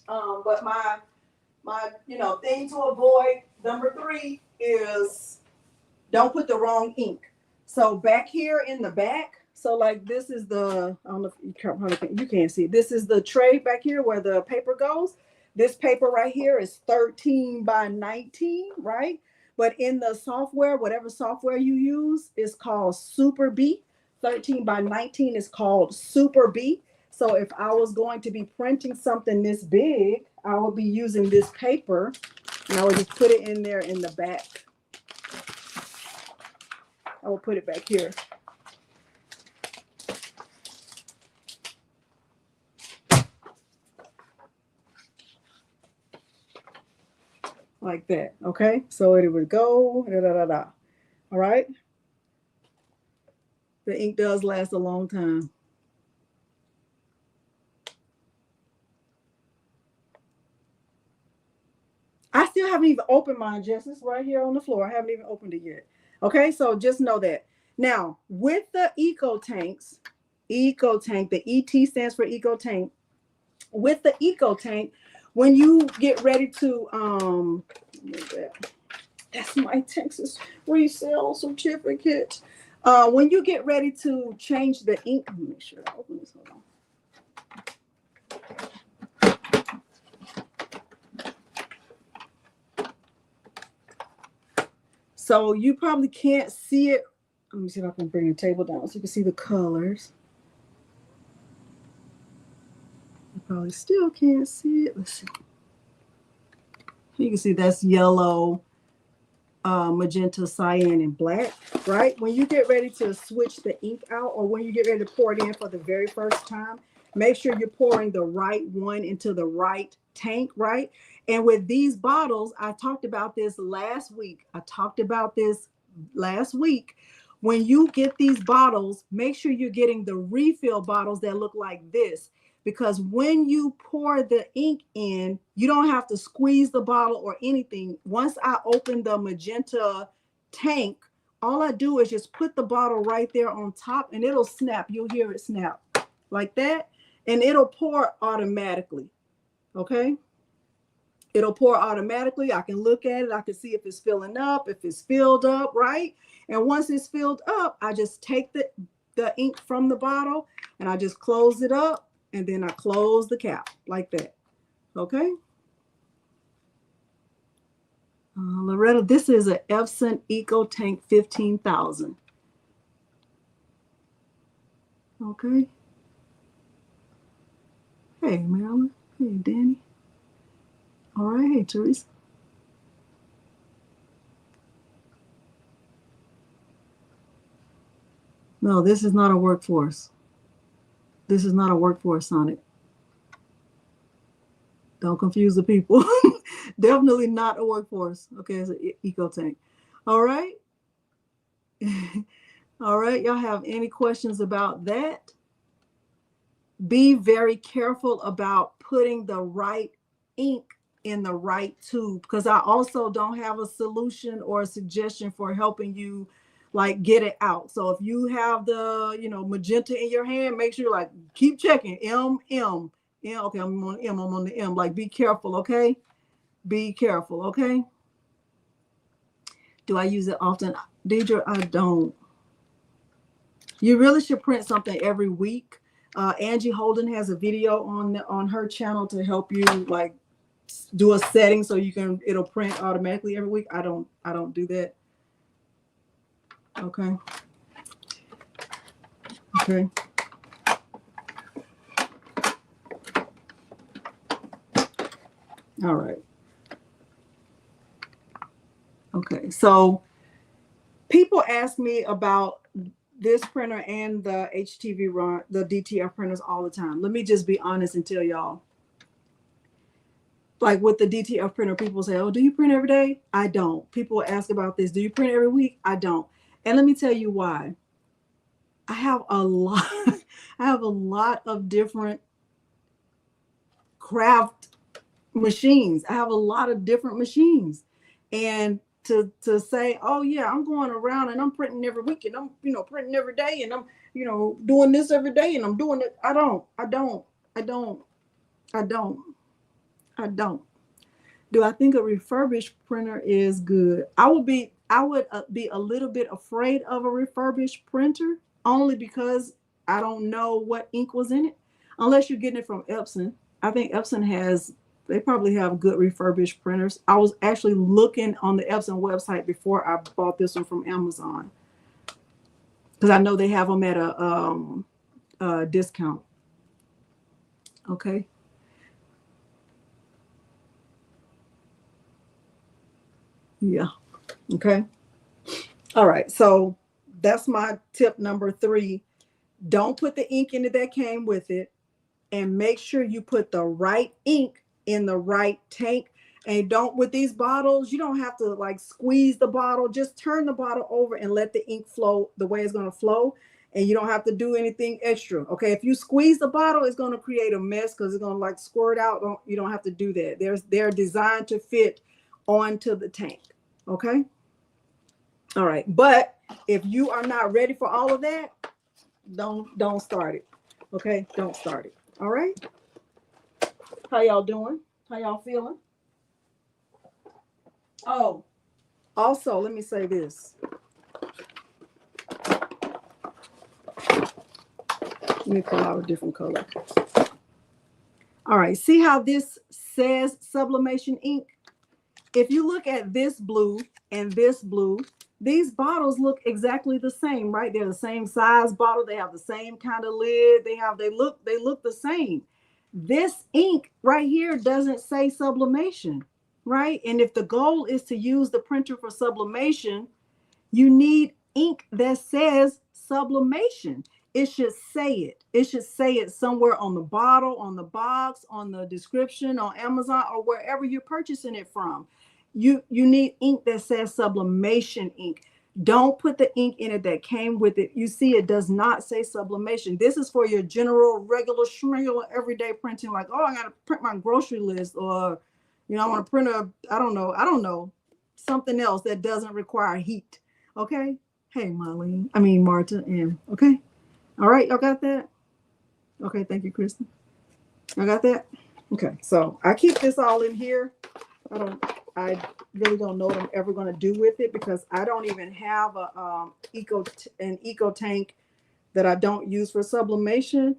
But my thing to avoid, number 3, is don't put the wrong ink. So back here in the back, so like this is the, I don't know if you can't see it. This is the tray back here where the paper goes. This paper right here is 13 by 19, right? But in the software, whatever software you use, is called Super B. 13 by 19 is called Super B. So if I was going to be printing something this big, I would be using this paper, and I would just put it in there in the back. I will put it back here. Like that. Okay. So it would go. All right. The ink does last a long time. I still haven't even opened mine, Jess. It's right here on the floor. I haven't even opened it yet. Okay. So just know that. Now, with the Eco Tanks, the ET stands for Eco Tank. With the Eco Tank, when you get ready to, that's my Texas resale certificate. When you get ready to change the ink, let me make sure I open this. Hold on. So you probably can't see it. Let me see if I can bring the table down so you can see the colors. You probably still can't see it. Let's see. You can see that's yellow, magenta, cyan, and black, right? When you get ready to switch the ink out, or when you get ready to pour it in for the very first time, make sure you're pouring the right one into the right tank, right? And with these bottles, I talked about this last week. When you get these bottles, make sure you're getting the refill bottles that look like this, because when you pour the ink in, you don't have to squeeze the bottle or anything. Once I open the magenta tank, all I do is just put the bottle right there on top and it'll snap. You'll hear it snap like that, and it'll pour automatically. Okay, it'll pour automatically. I can look at it, I can see if it's filling up, if it's filled up, right? And once it's filled up, I just take the ink from the bottle and I just close it up, and then I close the cap like that. Okay, Loretta, this is an Epson Eco Tank 15,000. Okay. Hey, Marilyn. Hey, Danny. All right. Hey, Teresa. No, this is not a workforce. This is not a workforce, Sonic. Don't confuse the people. Definitely not a workforce. Okay, it's an Eco Tank. All right. All right. Y'all have any questions about that? Be very careful about putting the right ink in the right tube, because I also don't have a solution or a suggestion for helping you like get it out. So if you have the, magenta in your hand, make sure like keep checking. M. Okay, I'm on M. I'm on the M. Like, be careful, okay? Be careful, okay? Do I use it often? Deidre, I don't. You really should print something every week. Angie Holden has a video on her channel to help you like do a setting so it'll print automatically every week. I don't do that. Okay. Okay. All right. Okay. So people ask me about this printer and the HTV run, the DTF printers all the time. Let me just be honest and tell y'all. Like with the DTF printer, people say, oh, do you print every day? I don't. People ask about this. Do you print every week? I don't. And let me tell you why. I have a lot of different craft machines. I have a lot of different machines. And to say, oh yeah, I'm going around and I'm printing every week and I'm, printing every day and I'm, doing this every day and I'm doing it. I don't. Do I think a refurbished printer is good? I would be a little bit afraid of a refurbished printer, only because I don't know what ink was in it, unless you're getting it from Epson. I think Epson they probably have good refurbished printers. I was actually looking on the Epson website before I bought this one from Amazon, because I know they have them at a discount. Okay. Yeah. Okay. All right. So that's my tip number 3. Don't put the ink in it that came with it, and make sure you put the right ink in the right tank. And with these bottles, you don't have to like squeeze the bottle. Just turn the bottle over and let the ink flow the way it's going to flow. And you don't have to do anything extra. Okay. If you squeeze the bottle, it's going to create a mess because it's going to like squirt out. You don't have to do that. They're designed to fit onto the tank. Okay. All right. But if you are not ready for all of that, don't start it. Okay. Don't start it. All right. How y'all doing? How y'all feeling? Oh, also, let me say this. Let me pull out a different color. All right. See how this says Sublimation Ink? If you look at this blue and this blue, these bottles look exactly the same, right? They're the same size bottle. They have the same kind of lid. They look the same. This ink right here doesn't say sublimation, right? And if the goal is to use the printer for sublimation, you need ink that says sublimation. it should say it. It should say it somewhere on the bottle, on the box, on the description, on Amazon, or wherever you're purchasing it from. You need ink that says Sublimation Ink. Don't put the ink in it that came with it. You see, it does not say sublimation. This is for your general, regular, schmegular, everyday printing. Like, oh, I got to print my grocery list, or, I want to print I don't know, something else that doesn't require heat. Okay. Hey, Marta, and okay. All right, y'all got that? Okay, thank you, Kristen. I got that. Okay, so I keep this all in here. I really don't know what I'm ever going to do with it, because I don't even have an eco tank that I don't use for sublimation,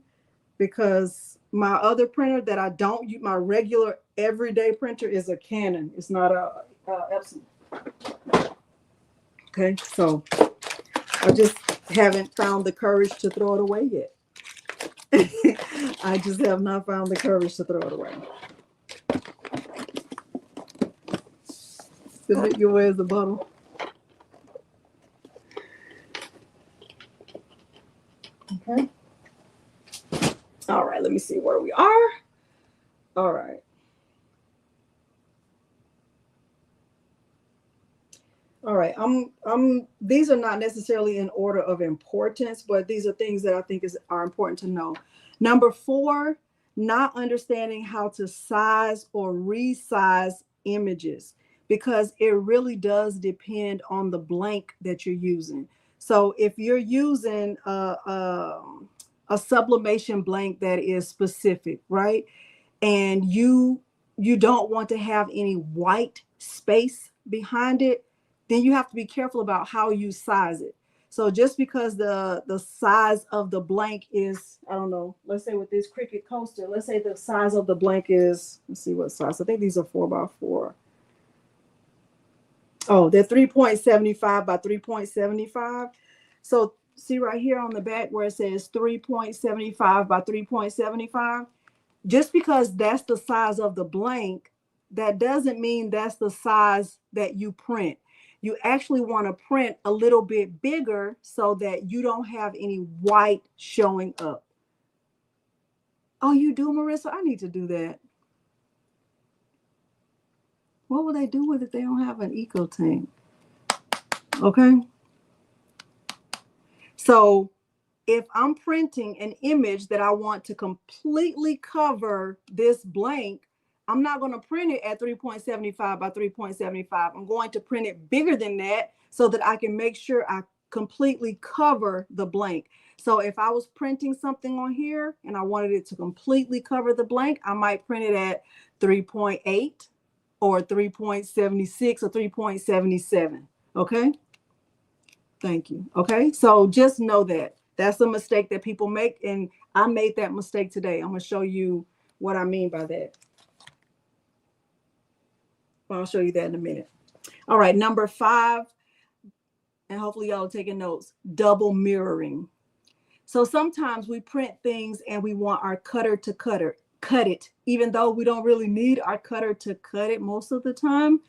because my other printer that I don't use, my regular everyday printer, is a Canon. It's not a Epson. Okay, so I just haven't found the courage to throw it away yet. I just have not found the courage to throw it away. Submit your way as a bottle. Okay. All right, let me see where we are. All right. All right. These are not necessarily in order of importance, but these are things that I think are important to know. Number 4, not understanding how to size or resize images, because it really does depend on the blank that you're using. So if you're using a sublimation blank that is specific, right? And you don't want to have any white space behind it, then you have to be careful about how you size it. So just because the size of the blank is, I don't know, let's say with this Cricut coaster, let's say the size of the blank is, let's see what size. I think these are 4x4. Oh, they're 3.75 by 3.75. So see right here on the back where it says 3.75 by 3.75. Just because that's the size of the blank, that doesn't mean that's the size that you print. You actually want to print a little bit bigger so that you don't have any white showing up. Oh, you do, Marissa? I need to do that. What will they do with it if they don't have an eco tank? Okay. So if I'm printing an image that I want to completely cover this blank, I'm not going to print it at 3.75 by 3.75. I'm going to print it bigger than that so that I can make sure I completely cover the blank. So if I was printing something on here and I wanted it to completely cover the blank, I might print it at 3.8 or 3.76 or 3.77. Okay. Thank you. Okay. So just know that. That's a mistake that people make, and I made that mistake today. I'm going to show you what I mean by that. I'll show you that in a minute. All right, number 5, and hopefully y'all are taking notes, double mirroring. So sometimes we print things and we want our cutter to cut it, even though we don't really need our cutter to cut it most of the time.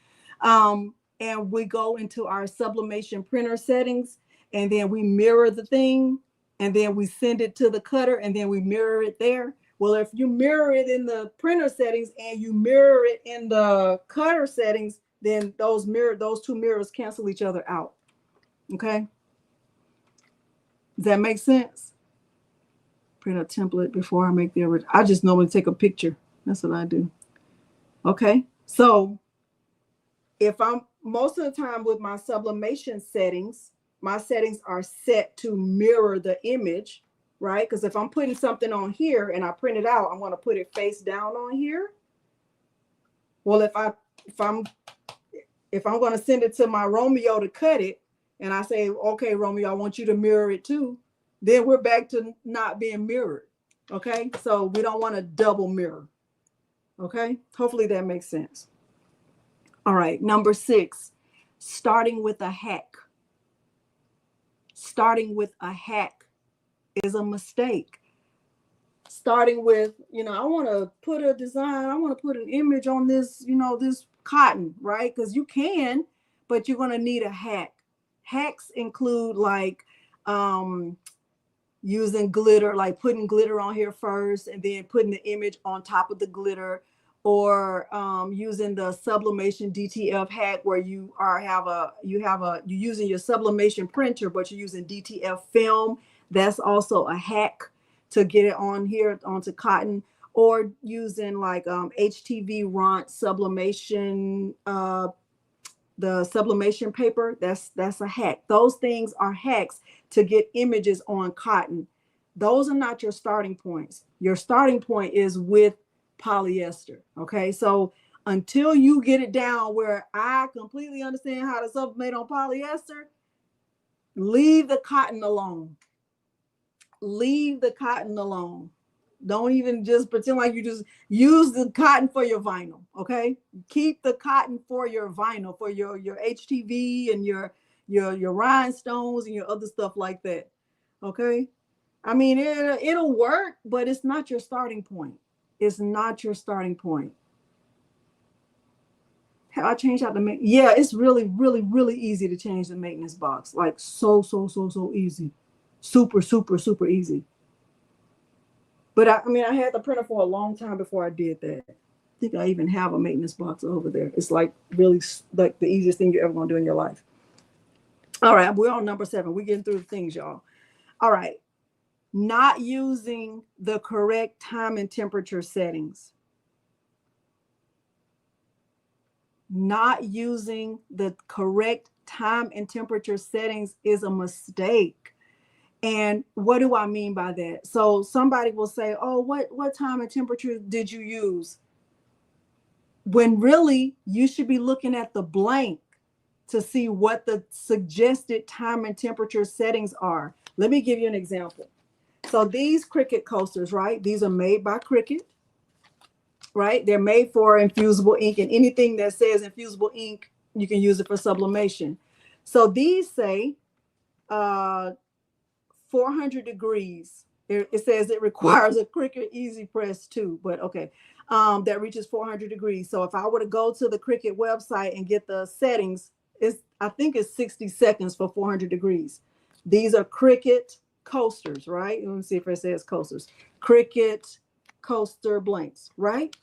And we go into our sublimation printer settings, and then we mirror the thing, and then we send it to the cutter, and then we mirror it there. Well, if you mirror it in the printer settings and you mirror it in the cutter settings, then those 2 mirrors cancel each other out. Okay. Does that make sense? Print a template before I make the original. I just normally take a picture. That's what I do. Okay. So if I'm most of the time with my sublimation settings, my settings are set to mirror the image, right? Because if I'm putting something on here and I print it out, I'm going to put it face down on here. Well, if I'm going to send it to my Romeo to cut it, and I say, okay, Romeo, I want you to mirror it too, then we're back to not being mirrored. Okay. So we don't want to double mirror. Okay. Hopefully that makes sense. All right. Number 6, starting with a hack. Starting with a hack is a mistake. Starting with, I want to put a design, I want to put an image on this, this cotton, right? Because you can, but you're going to need a hack. Hacks include like using glitter, like putting glitter on here first and then putting the image on top of the glitter, or using the sublimation DTF hack where you're using your sublimation printer, but you're using DTF film. That's also a hack to get it on here onto cotton, or using like HTV Ront sublimation, the sublimation paper. That's a hack. Those things are hacks to get images on cotton. Those are not your starting points. Your starting point is with polyester. Okay, so until you get it down where I completely understand how to sublimate on polyester, leave the cotton alone. Leave the cotton alone. Don't even just pretend like you just use the cotton for your vinyl. Okay, keep the cotton for your vinyl, for your HTV and your rhinestones and your other stuff like that. Okay, I mean it'll work, but it's not your starting point. It's not your starting point. Have I changed out the maintenance? Yeah, it's really, really, really easy to change the maintenance box. Like so easy. Super, super, super easy. But I mean, I had the printer for a long time before I did that. I think I even have a maintenance box over there. It's like really like the easiest thing you're ever gonna do in your life. All right, we're on number 7. We're getting through the things, y'all. All right. Not using the correct time and temperature settings. Not using the correct time and temperature settings is a mistake. And what do I mean by that? So somebody will say, oh, what time and temperature did you use? When really you should be looking at the blank to see what the suggested time and temperature settings are. Let me give you an example. So these Cricut coasters, right? These are made by Cricut, right? They're made for Infusible Ink, and anything that says Infusible Ink, you can use it for sublimation. So these say 400 degrees. It says it requires a Cricut Easy Press too, but okay, that reaches 400 degrees. So if I were to go to the Cricut website and get the settings, I think it's 60 seconds for 400 degrees. These are Cricut coasters, right? Let me see if it says coasters. Cricut coaster blanks, right?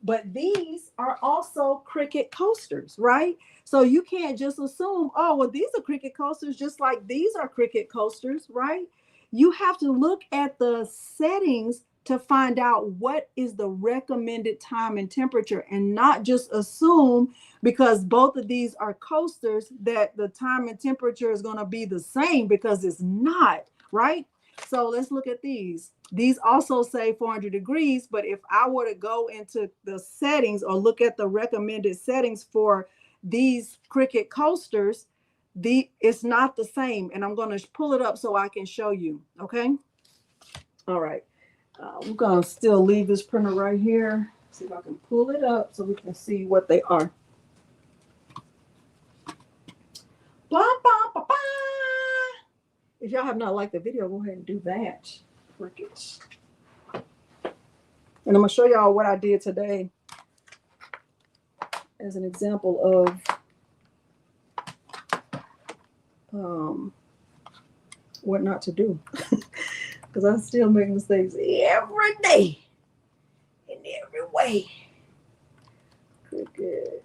But these are also Cricut coasters, right? So you can't just assume, oh, well, these are Cricut coasters, just like these are Cricut coasters, right? You have to look at the settings to find out what is the recommended time and temperature, and not just assume because both of these are coasters that the time and temperature is going to be the same, because it's not, right? So let's look at these. These also say 400 degrees, but if I were to go into the settings or look at the recommended settings for these Cricut coasters, it's not the same. And I'm going to pull it up so I can show you. Okay. All right. I'm going to still leave this printer right here. See if I can pull it up so we can see what they are. Blah, blah, blah, blah. If y'all have not liked the video, go ahead and do that. Crickets. And I'm going to show y'all what I did today as an example of what not to do. Because I still make mistakes every day in every way. Cricket.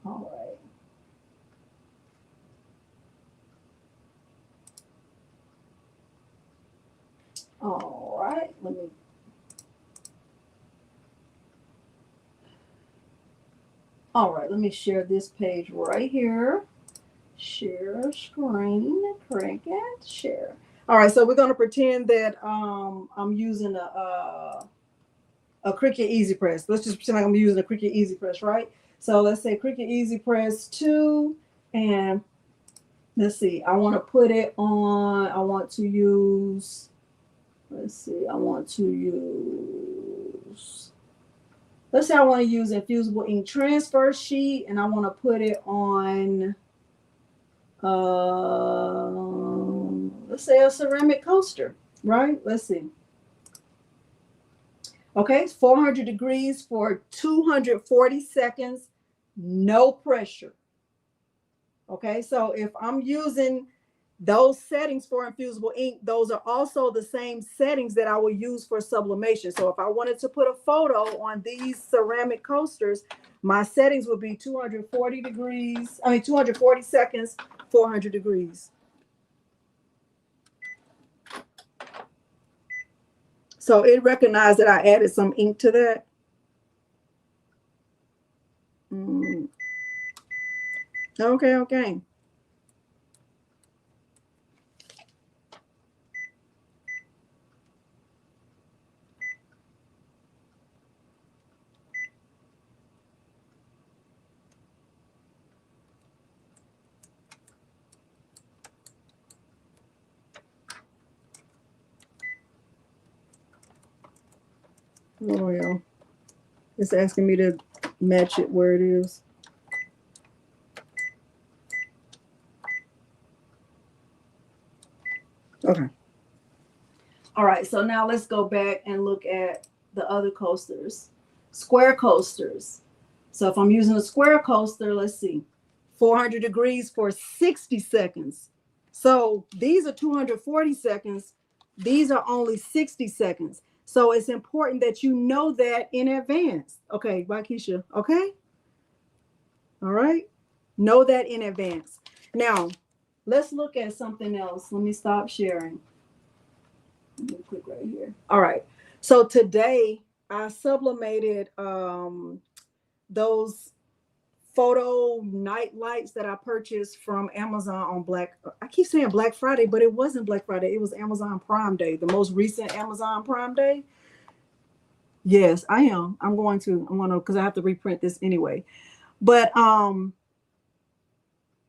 All right. All right. Let me share this page right here. Share screen, Cricut, share. All right, so we're going to pretend that I'm using a Cricut Easy Press. Let's just pretend like I'm using a Cricut Easy Press, right? So let's say Cricut Easy Press 2, and let's see, I want to put it on, I want to use, let's say I want to use Infusible Ink Transfer Sheet, and I want to put it on, let's say a ceramic coaster, right? Let's see. Okay, it's 400 degrees for 240 seconds. no pressure. Okay, so if I'm using those settings for Infusible Ink, those are also the same settings that I will use for sublimation. So if I wanted to put a photo on these ceramic coasters, my settings would be 240 degrees, 240 seconds, 400 degrees. So it recognized that I added some ink to that. Okay. Oh, yeah. It's asking me to match it where it is. Okay. All right, so now let's go back and look at the other coasters. Square coasters. So if I'm using a square coaster, let's see, 400 degrees for 60 seconds. So these are 240 seconds. These are only 60 seconds. So it's important that you know that in advance. Okay, Waukesha, okay? All right, know that in advance. Now, let's look at something else. Let me stop sharing. Let me click right here. All right. So today I sublimated those photo night lights that I purchased from Amazon on I keep saying Black Friday, but it wasn't Black Friday. It was Amazon Prime Day, the most recent Amazon Prime Day. Yes, I am. I'm going to, because I have to reprint this anyway. But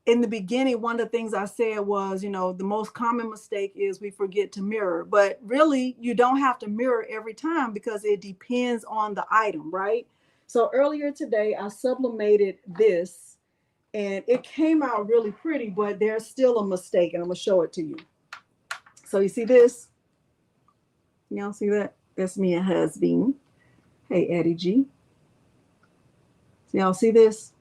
in the beginning, one of the things I said was, the most common mistake is we forget to mirror. But really, you don't have to mirror every time because it depends on the item, right? So earlier today, I sublimated this and it came out really pretty, but there's still a mistake, and I'm going to show it to you. So you see this? Y'all see that? That's me and husband. Hey, Eddie G. So y'all see this?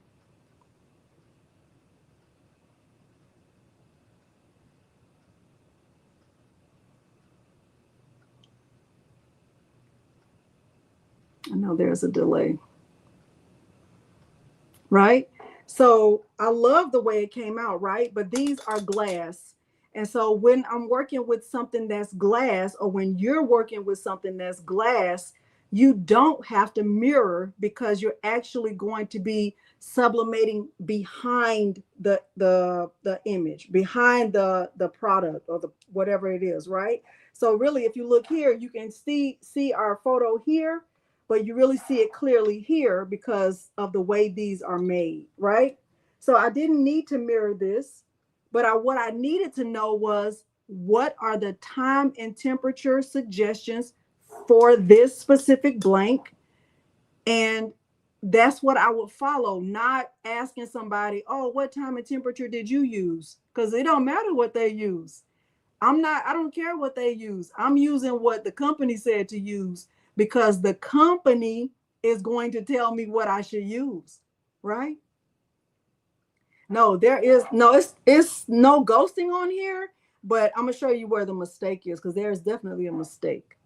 I know there's a delay. Right? So I love the way it came out, right? But these are glass. And so when I'm working with something that's glass, or when you're working with something that's glass, you don't have to mirror because you're actually going to be sublimating behind the image, behind the product or the whatever it is, right? So really, if you look here, you can see our photo here, but you really see it clearly here because of the way these are made, right? So I didn't need to mirror this, but what I needed to know was, what are the time and temperature suggestions for this specific blank? And that's what I would follow, not asking somebody, oh, what time and temperature did you use? Because it don't matter what they use. I don't care what they use. I'm using what the company said to use because the company is going to tell me what I should use, right? No, it's no ghosting on here, but I'm gonna show you where the mistake is because there's definitely a mistake.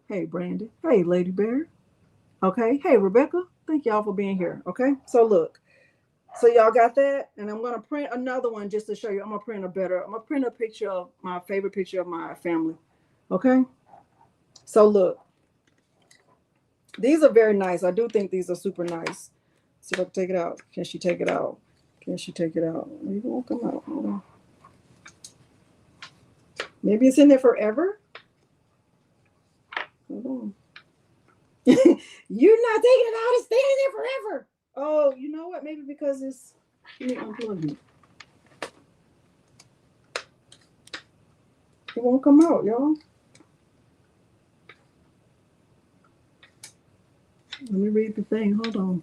Hey, Brandy. Hey, Lady Bear. Okay. Hey, Rebecca. Thank y'all for being here. Okay. So look. So y'all got that? And I'm gonna print another one just to show you. I'm gonna print a picture of my favorite picture of my family. Okay. So look. These are very nice. I do think these are super nice. See if I can take it out. Can she take it out? Can she take it out? It won't come out. Hold on. Maybe it's in there forever. Hold on. You're not taking it out. It's staying in there forever. Oh, you know what? Maybe because it's. Let me unplug it. It won't come out, y'all. Let me read the thing. Hold on.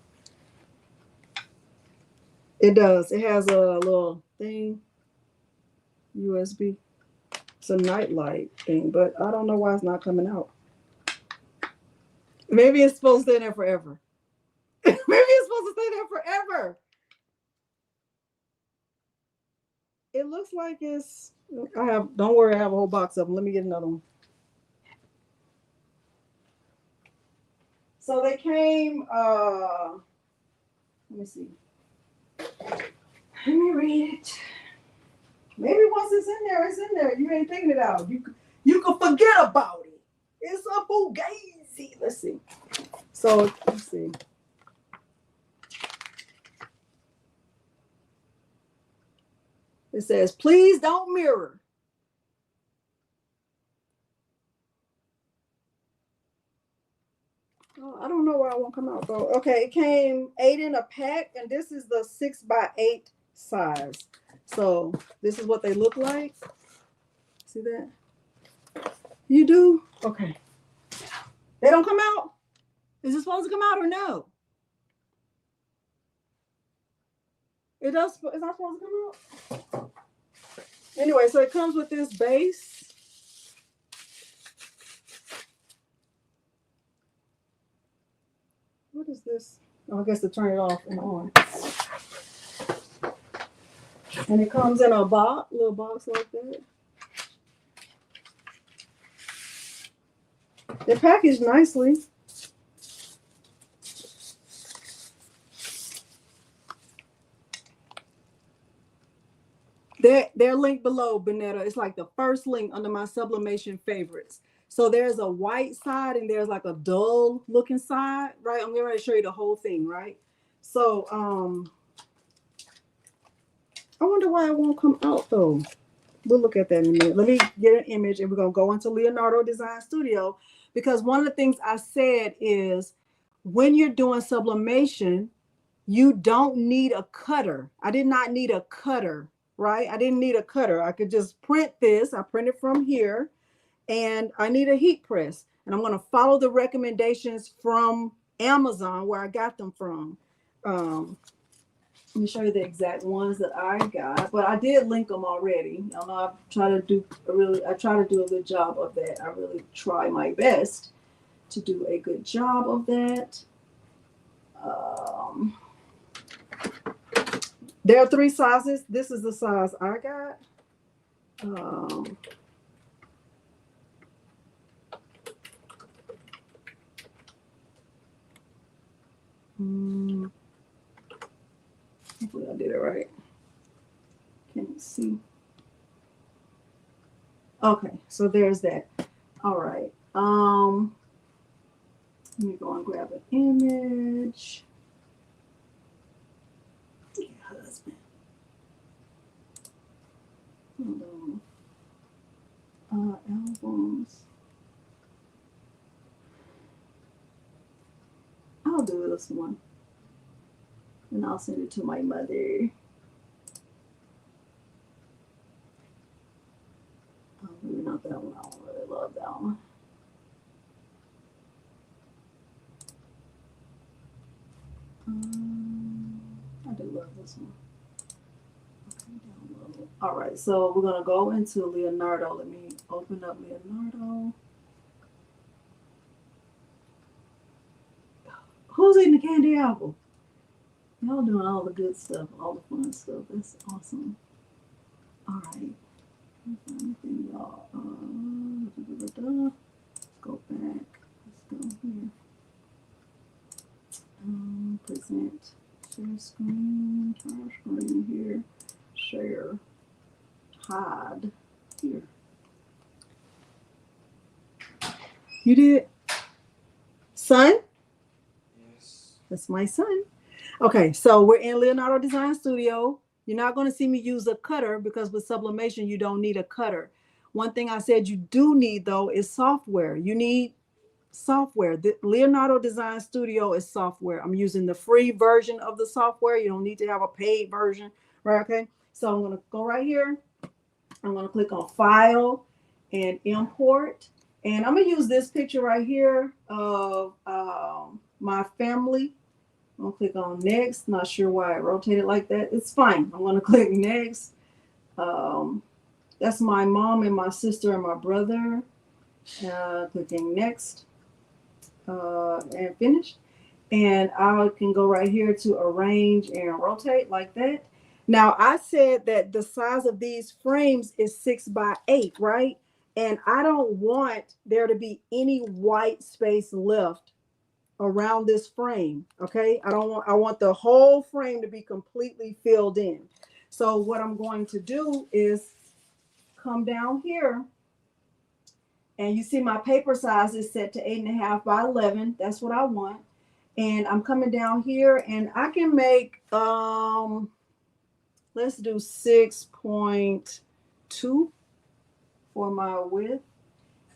It does. It has a little thing. USB. It's a nightlight thing, but I don't know why it's not coming out. Maybe it's supposed to stay there forever. Maybe it's supposed to stay there forever. it looks like it's, don't worry, I have a whole box of them. Let me get another one. So they came, let me see. Let me read it. Maybe once it's in there, it's in there. You ain't thinking it out. You can forget about it. It's a fugazi. Let's see. So let's see. It says, please don't mirror. Oh, I don't know why it won't come out though. Okay, it came 8 in a pack, and this is the 6x8 size. So this is what they look like. See that? You do? Okay. They don't come out? Is it supposed to come out or no? It's not supposed to come out? Anyway, so it comes with this base. What is this? Oh, I guess to turn it off and on. And it comes in a little box like that. They're packaged nicely. They're linked below, Benetta. It's like the first link under my sublimation favorites. So there's a white side and there's like a dull looking side, right? I'm getting ready to show you the whole thing, right? So I wonder why it won't come out though. We'll look at that in a minute. Let me get an image and we're gonna go into Leonardo Design Studio, because one of the things I said is when you're doing sublimation, you don't need a cutter. I did not need a cutter, right? I didn't need a cutter. I could just print this. I printed from here, and I need a heat press. And I'm going to follow the recommendations from Amazon where I got them from. Let me show you the exact ones that I got, but I did link them already. I know I try to do a good job of that. I really try my best to do a good job of that. There are 3 sizes. This is the size I got. Hopefully I did it right. Can't see. Okay, so there's that. All right. Let me go and grab an image. Your husband. Hold on. Albums. I'll do this one. And I'll send it to my mother. Oh, maybe not that one. I don't really love that one. I do love this one. Okay, download. All right, so we're gonna go into Leonardo. Let me open up Leonardo. Who's eating the candy apple? Y'all doing all the good stuff, all the fun stuff. That's awesome. All right. Anything, y'all? Let's go back. Let's go here. Present. Share screen. Share screen here. Share. Hide. Here. You did? Son? Yes. That's my son. Okay, so we're in Leonardo Design Studio. You're not going to see me use a cutter because with sublimation, you don't need a cutter. One thing I said you do need, though, is software. You need software. The Leonardo Design Studio is software. I'm using the free version of the software. You don't need to have a paid version, right? Okay, so I'm going to go right here. I'm going to click on File and Import. And I'm going to use this picture right here of my family. I'm going to click on Next. Not sure why I rotated like that. It's fine. I'm going to click Next. That's my mom and my sister and my brother. Clicking Next and Finish. And I can go right here to Arrange and Rotate like that. Now I said that the size of these frames is 6 by 8, right? And I don't want there to be any white space left around this frame. Okay. I want the whole frame to be completely filled in. So what I'm going to do is come down here, and you see my paper size is set to 8.5 by 11. That's what I want. And I'm coming down here, and I can make let's do 6.2 for my width,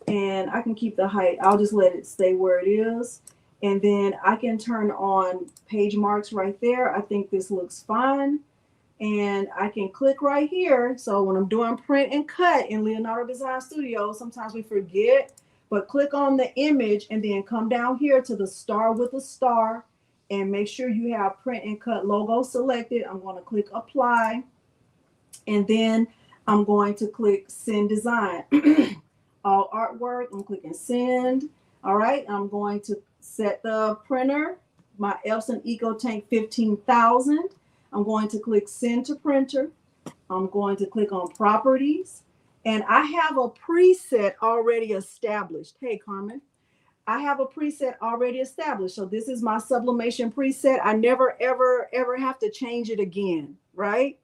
and I can keep the height. I'll just let it stay where it is. And then I can turn on page marks right there. I think this looks fine. And I can click right here. So when I'm doing print and cut in Leonardo Design Studio, sometimes we forget, but click on the image and then come down here to the star with a star and make sure you have print and cut logo selected. I'm going to click apply, and then I'm going to click send design. All artwork, I'm clicking send. All right, I'm going to set the printer, my Epson EcoTank 15,000. I'm going to click send to printer. I'm going to click on properties, and I have a preset already established. Hey, Carmen. I have a preset already established. So this is my sublimation preset. I never, ever, ever have to change it again, right?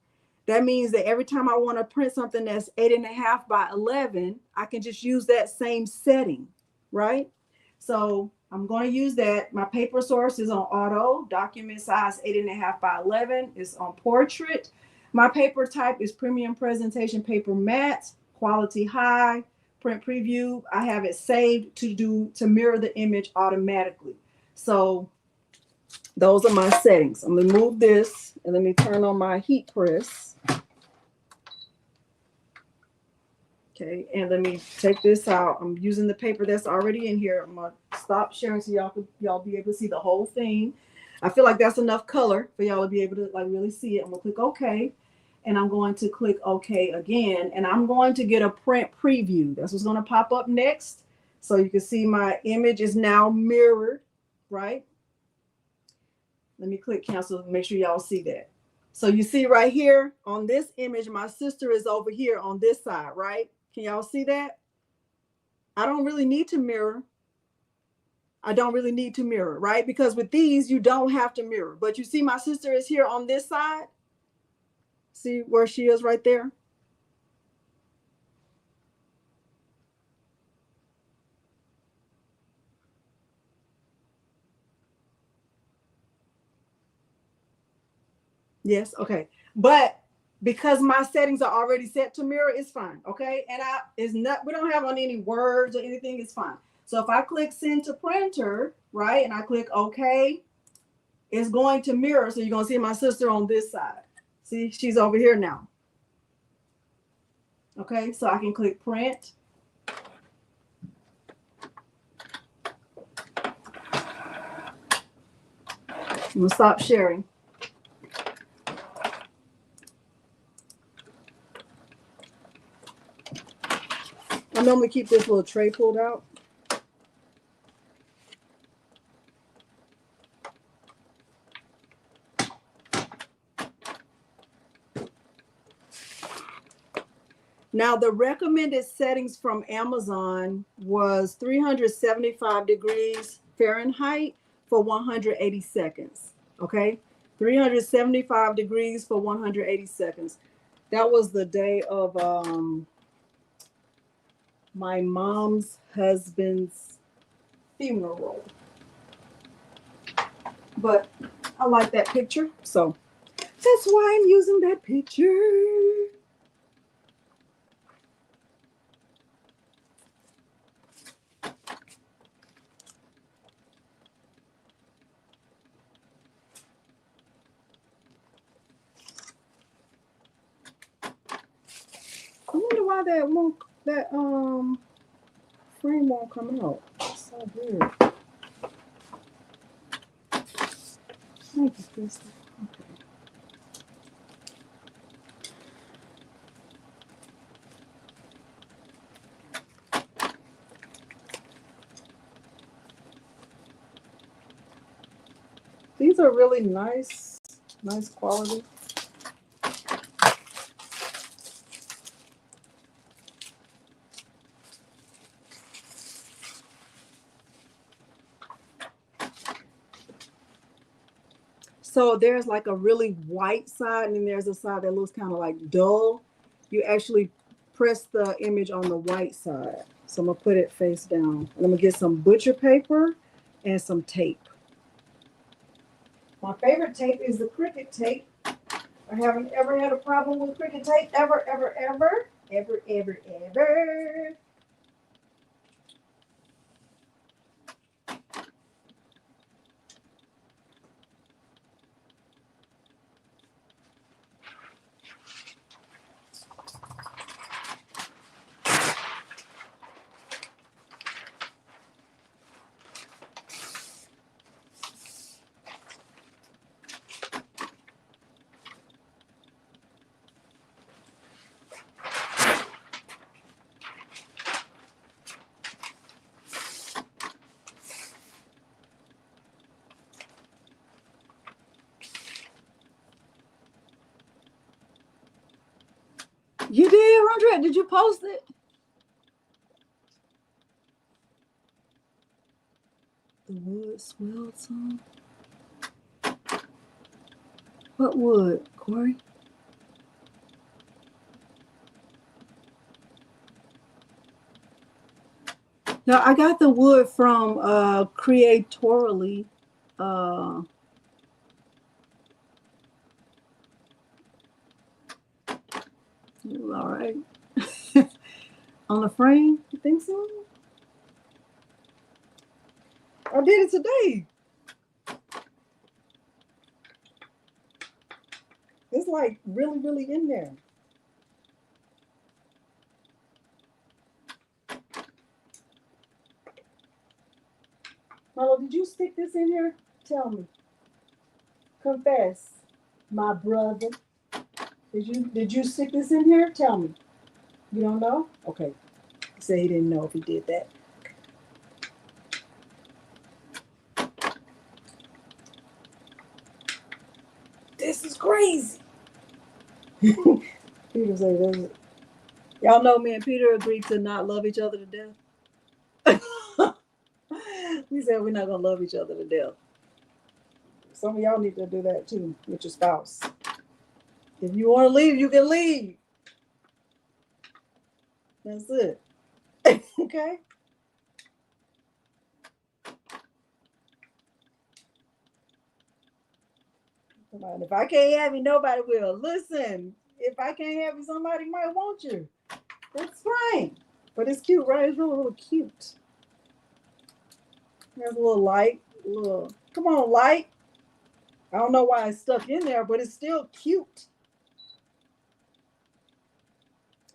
That means that every time I want to print something that's 8.5 by 11, I can just use that same setting, right? So I'm going to use that. My paper source is on auto. Document size 8.5 by 11 is on portrait. My paper type is premium presentation paper matte, quality high. Print preview, I have it saved to mirror the image automatically. So those are my settings. I'm gonna move this and let me turn on my heat press. Okay, and let me take this out. I'm using the paper that's already in here. I'm gonna stop sharing so y'all be able to see the whole thing. I feel like that's enough color for y'all to be able to like really see it. I'm gonna click OK. And I'm going to click OK again, and I'm going to get a print preview. That's what's going to pop up next. So you can see my image is now mirrored, right? Let me click cancel to make sure y'all see that. So you see right here on this image, my sister is over here on this side, right? Can y'all see that? I don't really need to mirror. I don't really need to mirror, right? Because with these, you don't have to mirror. But you see my sister is here on this side. See where she is right there? Yes, okay. But because my settings are already set to mirror, it's fine, okay? And we don't have on any words or anything, it's fine. So if I click send to printer, right, and I click OK, it's going to mirror. So you're going to see my sister on this side. See, she's over here now. Okay, so I can click print. I'm going to stop sharing. I normally keep this little tray pulled out. Now, the recommended settings from Amazon was 375 degrees Fahrenheit for 180 seconds. Okay, 375 degrees for 180 seconds. That was the day of my mom's husband's funeral. But I like that picture, so that's why I'm using that picture. I wonder why that frame won't come out. It's so weird. Thank you, Krista. Okay. These are really nice quality. So there's like a really white side, and then there's a side that looks kind of like dull. You actually press the image on the white side. So I'm gonna put it face down. And I'm gonna get some butcher paper and some tape. My favorite tape is the Cricut tape. I haven't ever had a problem with Cricut tape, ever, ever, ever, ever, ever, ever. You did, Rondre? Did you post it? The wood swelled some. What wood, Corey? No, I got the wood from Creatorally. All right. On the frame, you think so? I did it today. It's like really, really in there. Marlo, did you stick this in here? Tell me. Confess, my brother. Did you stick this in here? Tell me. You don't know? Okay. He said he didn't know if he did that. This is crazy. Peter said, "Does it?" Y'all know me and Peter agreed to not love each other to death. We said we're not gonna love each other to death. Some of y'all need to do that too with your spouse. If you want to leave, you can leave. That's it. Okay. Come on. If I can't have you, nobody will. Listen, if I can't have you, somebody might want you. That's fine. But it's cute, right? It's really, really cute. There's a little light. A little. Come on, light. I don't know why it's stuck in there, but it's still cute.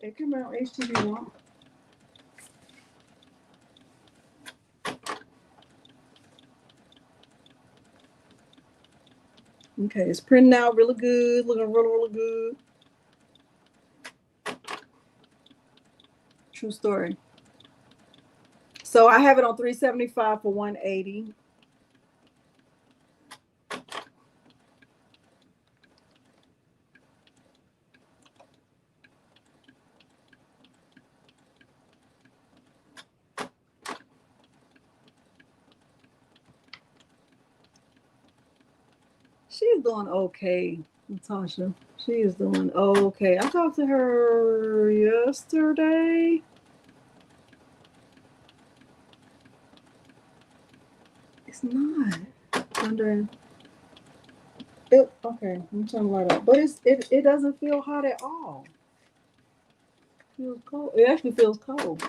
It came out HTV1. Okay, it's printing out really good, looking really, really good. True story. So I have it on 375 for 180. She's doing okay, Natasha. She is doing okay. I talked to her yesterday. It's not. Wondering. Okay, I'm turning the light up. But it doesn't feel hot at all. It feels cold. It actually feels cold.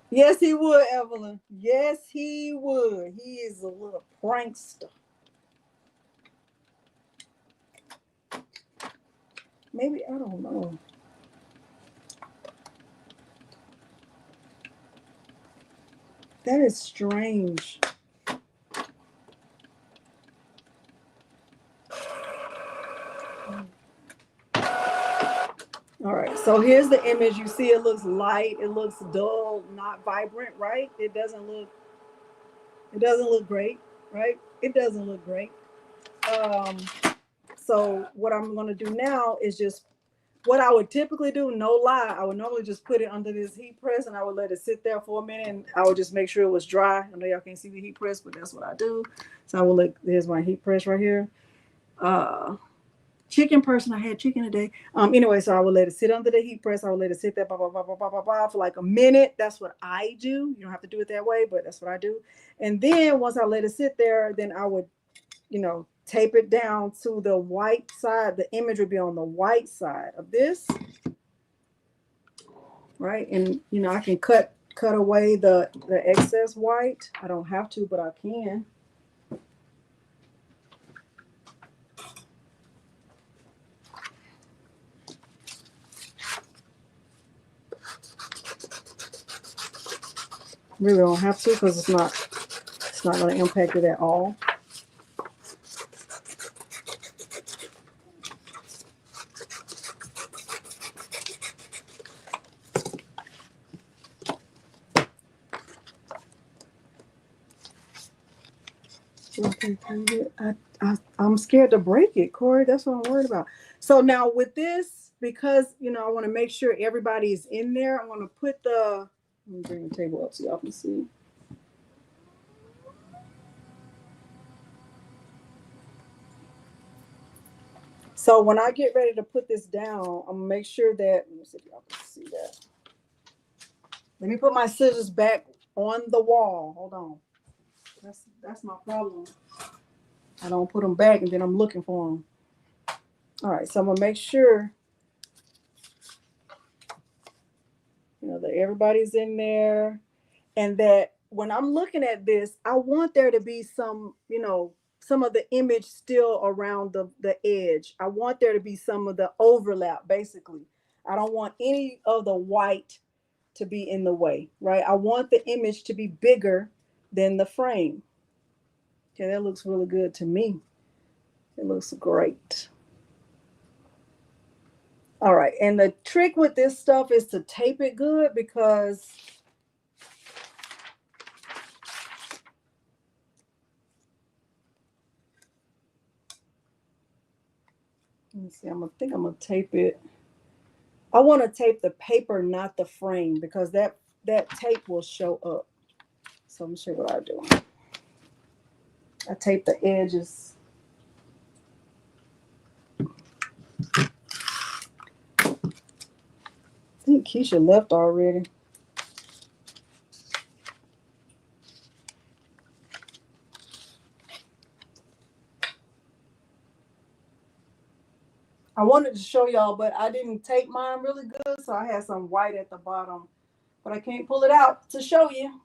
Yes, he would, Evelyn. Yes, he would. He is a little prankster. Maybe, I don't know. That is strange. All right, so here's the image. You see it looks light, it looks dull, not vibrant, right? It doesn't look great, right? It doesn't look great. So what I'm gonna do now is just what I would typically do, no lie, I would normally just put it under this heat press and I would let it sit there for a minute and I would just make sure it was dry. I know y'all can't see the heat press, but that's what I do. So I will here's my heat press right here. chicken person. I had chicken today. Anyway, so I would let it sit under the heat press. I would let it sit there, for like a minute. That's what I do. You don't have to do it that way, but that's what I do. And then once I let it sit there, then I would, tape it down to the white side. The image would be on the white side of this, right? And I can cut away the excess white. I don't have to, but I can. Really don't have to because it's not going to impact it at all. Okay, I'm scared to break it, Corey. That's what I'm worried about. So now with this, because I want to make sure everybody is in there, I'm going to put let me bring the table up so y'all can see. So when I get ready to put this down, I'm gonna make sure that, let me see if y'all can see that. Let me put my scissors back on the wall. Hold on. That's my problem. I don't put them back and then I'm looking for them. All right, so I'm gonna make sure that everybody's in there, and that when I'm looking at this, I want there to be some of the image still around the edge. I want there to be some of the overlap, basically. I don't want any of the white to be in the way, right? I want the image to be bigger than the frame. Okay, that looks really good to me. It looks great. All right, and the trick with this stuff is to tape it good, because let me see, I think I'm gonna tape it. I want to tape the paper, not the frame, because that tape will show up. So let me show you what I do. I tape the edges. I think Keisha left already. I wanted to show y'all, but I didn't tape mine really good, so I had some white at the bottom. But I can't pull it out to show you.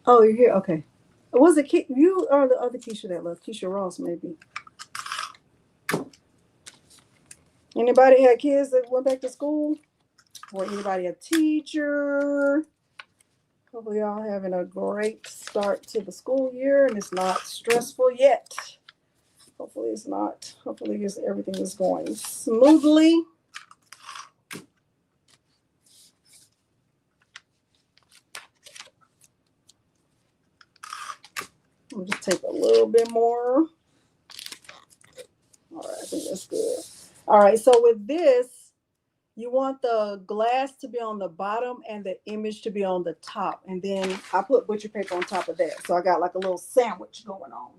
Oh, you're here? Okay. Was it you or the other Keisha that left? Keisha Ross, maybe. Anybody had kids that went back to school? Or anybody a teacher? Hopefully y'all having a great start to the school year and it's not stressful yet. Hopefully it's not. Hopefully everything is going smoothly. I'll just take a little bit more. All right, I think that's good. All right, so with this, you want the glass to be on the bottom and the image to be on the top. And then I put butcher paper on top of that. So I got like a little sandwich going on.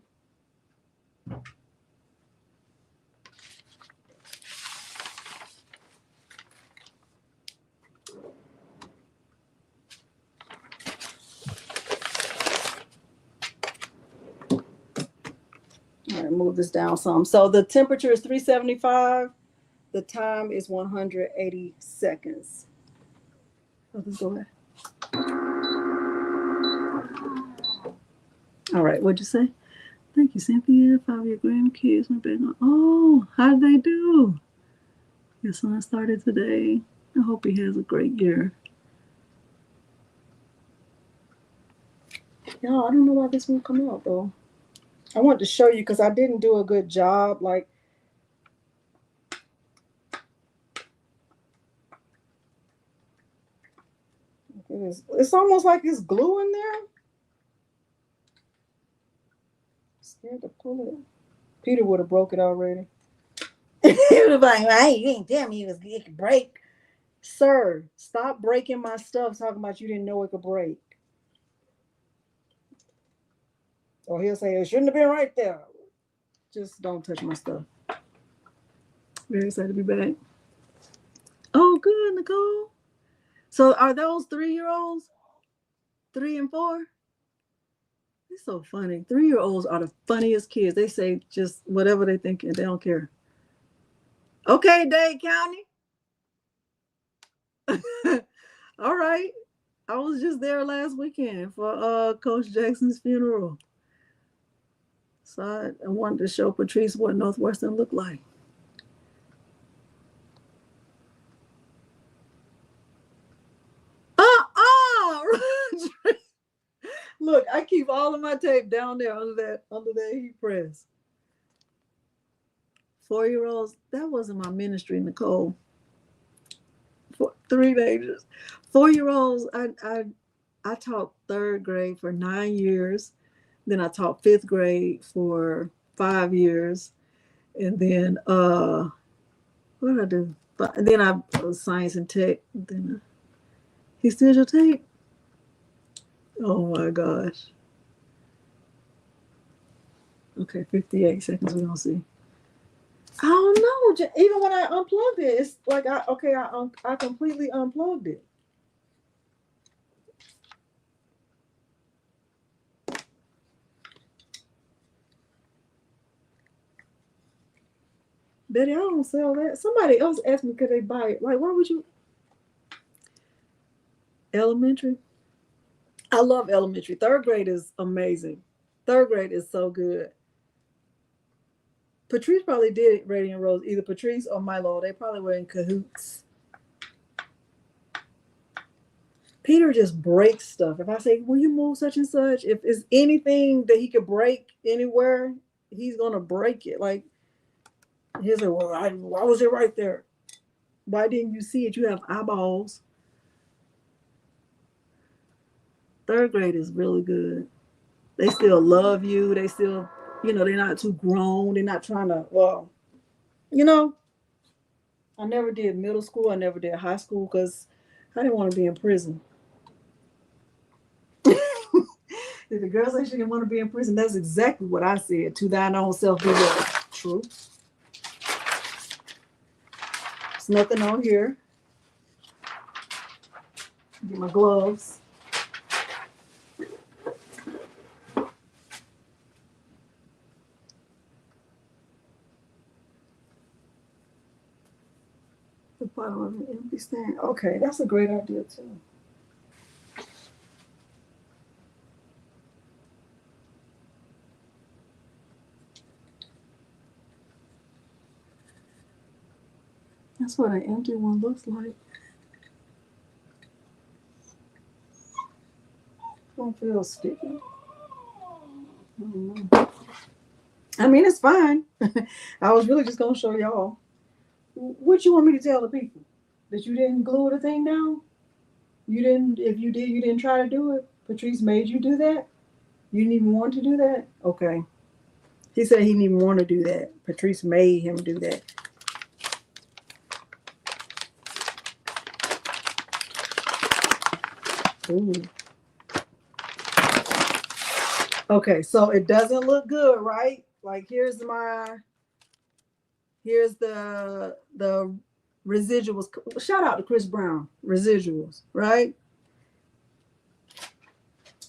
All right, move this down some. So the temperature is 375. The time is 180 seconds. Oh, let's go ahead. All right, what'd you say? Thank you, Cynthia. 5 of your grandkids went back on. Oh, how did they do? Your son started today. I hope he has a great year. Y'all, I don't know why this won't come out though. I wanted to show you because I didn't do a good job. Like, it's almost like it's glue in there. Scared to pull it. Peter would have broke it already. He would have been like, hey, you ain't tell me it could break. Sir, stop breaking my stuff talking about you didn't know it could break. Or he'll say, it shouldn't have been right there. Just don't touch my stuff. Very excited to be back. Oh, good, Nicole. So are those 3-year-olds? 3 and 4? It's so funny. 3-year-olds are the funniest kids. They say just whatever they think and they don't care. Okay, Dade County. All right. I was just there last weekend for Coach Jackson's funeral. So I wanted to show Patrice what Northwestern looked like. Look, I keep all of my tape down there under that heat press. 4-year-olds, that wasn't my ministry, Nicole. 3 teenagers. 4-year-olds, I taught 3rd grade for 9 years. Then I taught 5th grade for 5 years. And then what did I do? And then I was science and tech. Then he still your tape? Oh my gosh. Okay, 58 seconds. We don't see. I don't know. Even when I unplugged it, it's like I completely unplugged it. Betty, I don't sell that. Somebody else asked me could they buy it. Like, why would you? Elementary. I love elementary. 3rd grade is amazing. 3rd grade is so good. Patrice probably did Radiant Rose. Either Patrice or Milo. They probably were in cahoots. Peter just breaks stuff. If I say, will you move such and such? If it's anything that he could break anywhere, he's going to break it. Like, he's like, well, why was it right there? Why didn't you see it? You have eyeballs. 3rd grade is really good. They still love you. They still, they're not too grown. They're not trying to, I never did middle school. I never did high school because I didn't want to be in prison. If the girl said she didn't want to be in prison, that's exactly what I said. To thine own self be well. True. There's nothing on here. Get my gloves. The bottom of an empty stand. Okay, that's a great idea too. That's what an empty one looks like. Don't feel sticky. I mean, it's fine. I was really just gonna show y'all. What you want me to tell the people? That you didn't glue the thing down? You didn't. If you did, you didn't try to do it. Patrice made you do that. You didn't even want to do that. Okay. He said he didn't even want to do that. Patrice made him do that. Ooh. Okay, so it doesn't look good, right? Like here's the residuals. Shout out to Chris Brown. Residuals, right?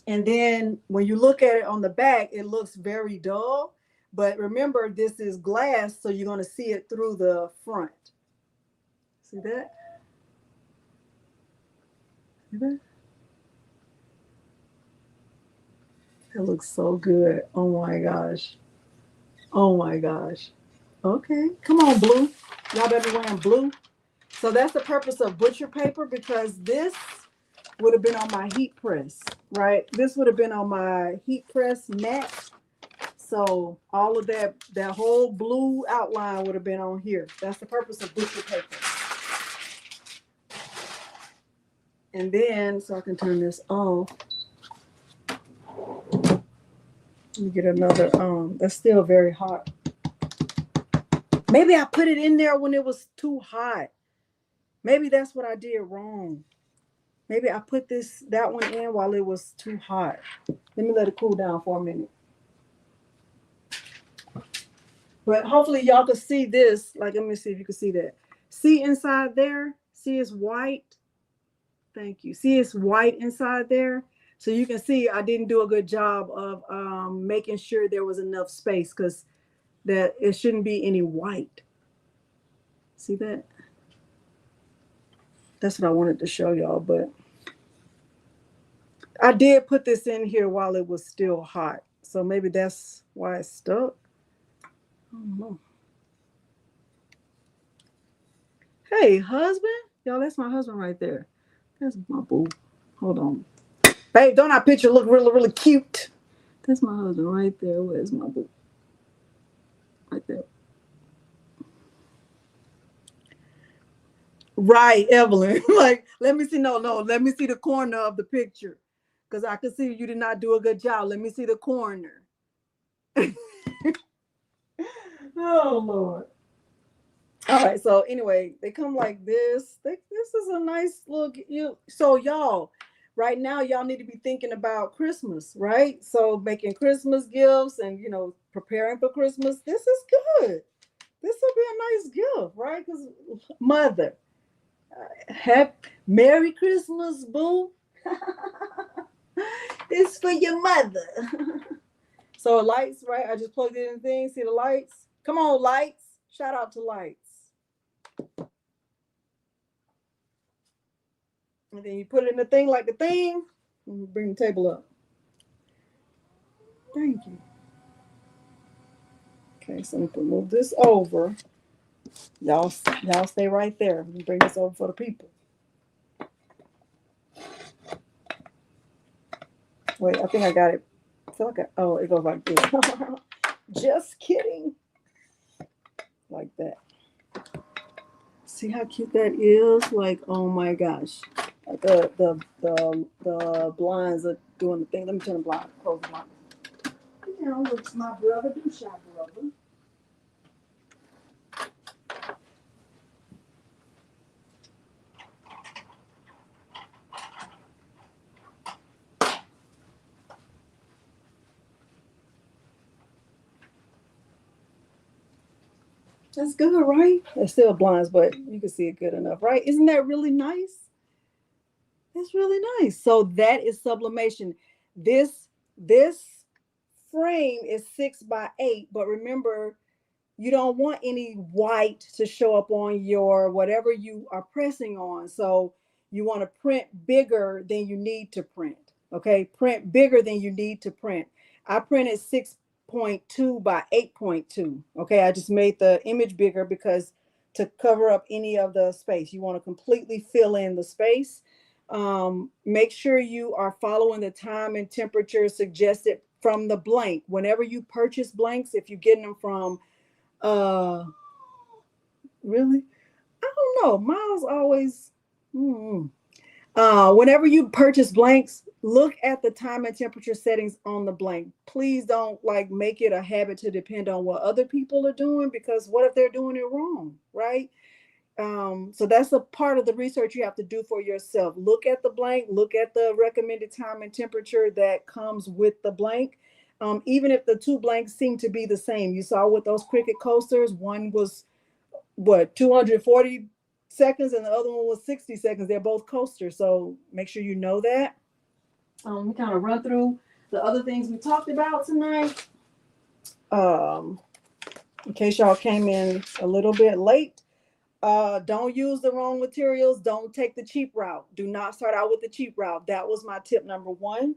And then when you look at it on the back, it looks very dull. But remember, this is glass, so you're going to see it through the front. See that? See that? That looks so good. Oh my gosh. Oh my gosh. Okay. Come on, blue. Y'all better be wearing blue. So that's the purpose of butcher paper, because this would have been on my heat press, right? This would have been on my heat press mat. So all of that whole blue outline would have been on here. That's the purpose of butcher paper. And then, so I can turn this off. Let me get another, that's still very hot. Maybe I put it in there when it was too hot. Maybe that's what I did wrong. Maybe I put that one in while it was too hot. Let me let it cool down for a minute. But hopefully y'all can see this. Like, let me see if you can see that. See inside there? See it's white? Thank you. See it's white inside there? So you can see I didn't do a good job of making sure there was enough space, because that it shouldn't be any white. See that? That's what I wanted to show y'all, but I did put this in here while it was still hot. So maybe that's why it stuck. I don't know. Hey, husband. Y'all, that's my husband right there. That's my boo. Hold on. Babe, don't our picture look really, really cute? That's my husband right there. Where's my boo? Right there. Right, Evelyn. Like, let me see. No, let me see the corner of the picture, because I can see you did not do a good job. Let me see the corner. Oh, Lord. All right, so anyway, they come like this. This is a nice look. So y'all, right now, y'all need to be thinking about Christmas, right? So making Christmas gifts and preparing for Christmas. This is good. This will be a nice gift, right? Because mother, Merry Christmas, boo. This for your mother. So lights, right? I just plugged it in things. See the lights? Come on, lights. Shout out to lights. And then you put it in the thing like the thing. And bring the table up. Thank you. Okay, so I'm gonna move this over. Y'all stay right there. Bring this over for the people. Wait, I think I got it. I feel like it goes like this. Just kidding. Like that. See how cute that is? Like, oh my gosh. Like the blinds are doing the thing. Let me turn the blind, close the blind. Looks my brother do shop, brother. That's good, right? It's still blinds, but you can see it good enough, right? Isn't that really nice? That's really nice. So that is sublimation. This frame is 6x8, but remember, you don't want any white to show up on your whatever you are pressing on. So you want to print bigger than you need to print. Okay, print bigger than you need to print. I printed 6.2 by 8.2. Okay, I just made the image bigger because to cover up any of the space, you want to completely fill in the space. Make sure you are following the time and temperature suggested from the blank. Whenever you purchase blanks, if you're getting them from really, I don't know, Miles always whenever you purchase blanks, look at the time and temperature settings on the blank. Please don't make it a habit to depend on what other people are doing, because what if they're doing it wrong, right? So that's a part of the research you have to do for yourself. Look at the blank, look at the recommended time and temperature that comes with the blank. Even if the two blanks seem to be the same. You saw with those Cricut coasters, one was 240 seconds and the other one was 60 seconds. They're both coasters, so make sure you know that. We kind of run through the other things we talked about tonight. In case y'all came in a little bit late, don't use the wrong materials. Don't take the cheap route. Do not start out with the cheap route. That was my tip number one.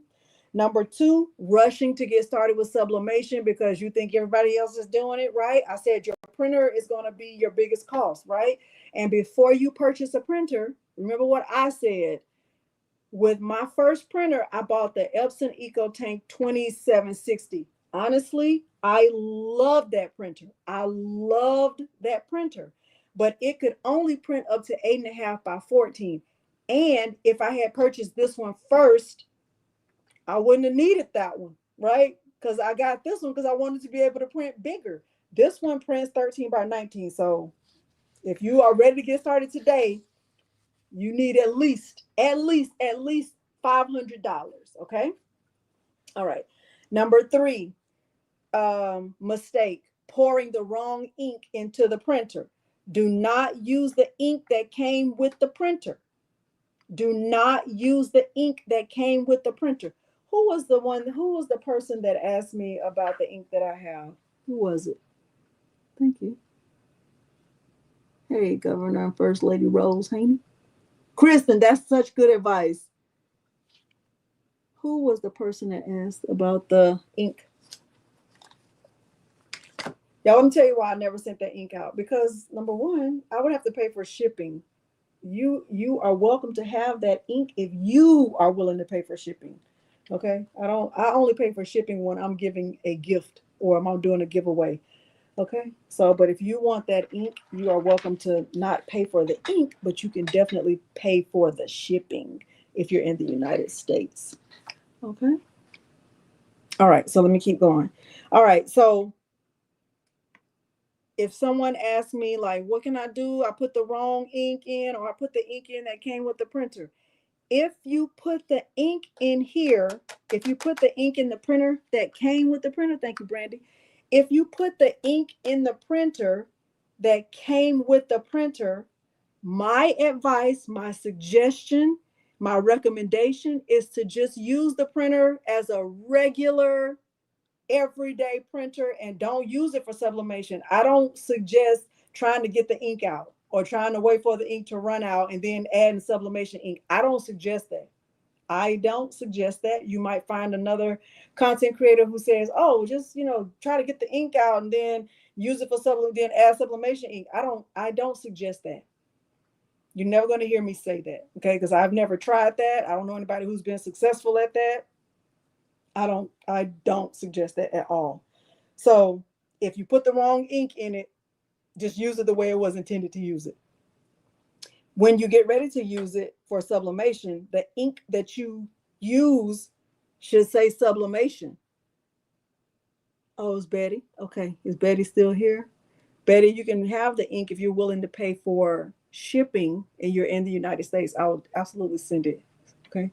Number 2, rushing to get started with sublimation because you think everybody else is doing it, right? I said your printer is going to be your biggest cost, right? And before you purchase a printer, remember what I said. With my first printer, I bought the Epson EcoTank 2760. Honestly, I loved that printer. I loved that printer, but it could only print up to 8.5 by 14. And if I had purchased this one first, I wouldn't have needed that one, right? Because I got this one because I wanted to be able to print bigger. This one prints 13 by 19. So if you are ready to get started today, you need at least $500. Okay. All right. Number 3, mistake, pouring the wrong ink into the printer. Do not use the ink that came with the printer. Do not use the ink that came with the printer. Who was the person that asked me about the ink that I have? Who was it? Thank you. Hey, Governor and First Lady Rose Haney. Kristen, that's such good advice. Who was the person that asked about the ink? Y'all, let me tell you why I never sent that ink out. Because number 1, I would have to pay for shipping. You are welcome to have that ink if you are willing to pay for shipping. Okay. I only pay for shipping when I'm giving a gift or I'm doing a giveaway. Okay. So, but if you want that ink, you are welcome to not pay for the ink, but you can definitely pay for the shipping if you're in the United States. Okay. All right. So let me keep going. All right. So if someone asks me like, what can I do? I put the wrong ink in, or I put the ink in that came with the printer. If you put the ink in here, if you put the ink in the printer that came with the printer, thank you, Brandy. If you put the ink in the printer that came with the printer, my advice, my suggestion, my recommendation is to just use the printer as a regular everyday printer and don't use it for sublimation. I don't suggest trying to get the ink out or trying to wait for the ink to run out and then adding sublimation ink. I don't suggest that. I don't suggest that. You might find another content creator who says, oh, just, try to get the ink out and then use it for then add sublimation ink. I don't suggest that. You're never going to hear me say that. Okay. Because I've never tried that. I don't know anybody who's been successful at that. I don't suggest that at all. So if you put the wrong ink in it, just use it the way it was intended to use it. When you get ready to use it for sublimation, the ink that you use should say sublimation. Oh, it's Betty. Okay. Is Betty still here? Betty, you can have the ink if you're willing to pay for shipping and you're in the United States. I would absolutely send it. Okay.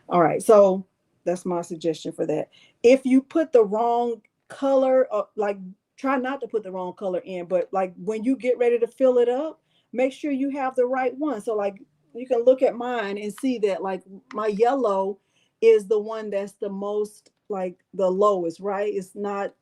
All right. So that's my suggestion for that. If you put the wrong color, like try not to put the wrong color in, but like when you get ready to fill it up, make sure you have the right one. So like you can look at mine and see that like my yellow is the one that's the most like the lowest, right? It's not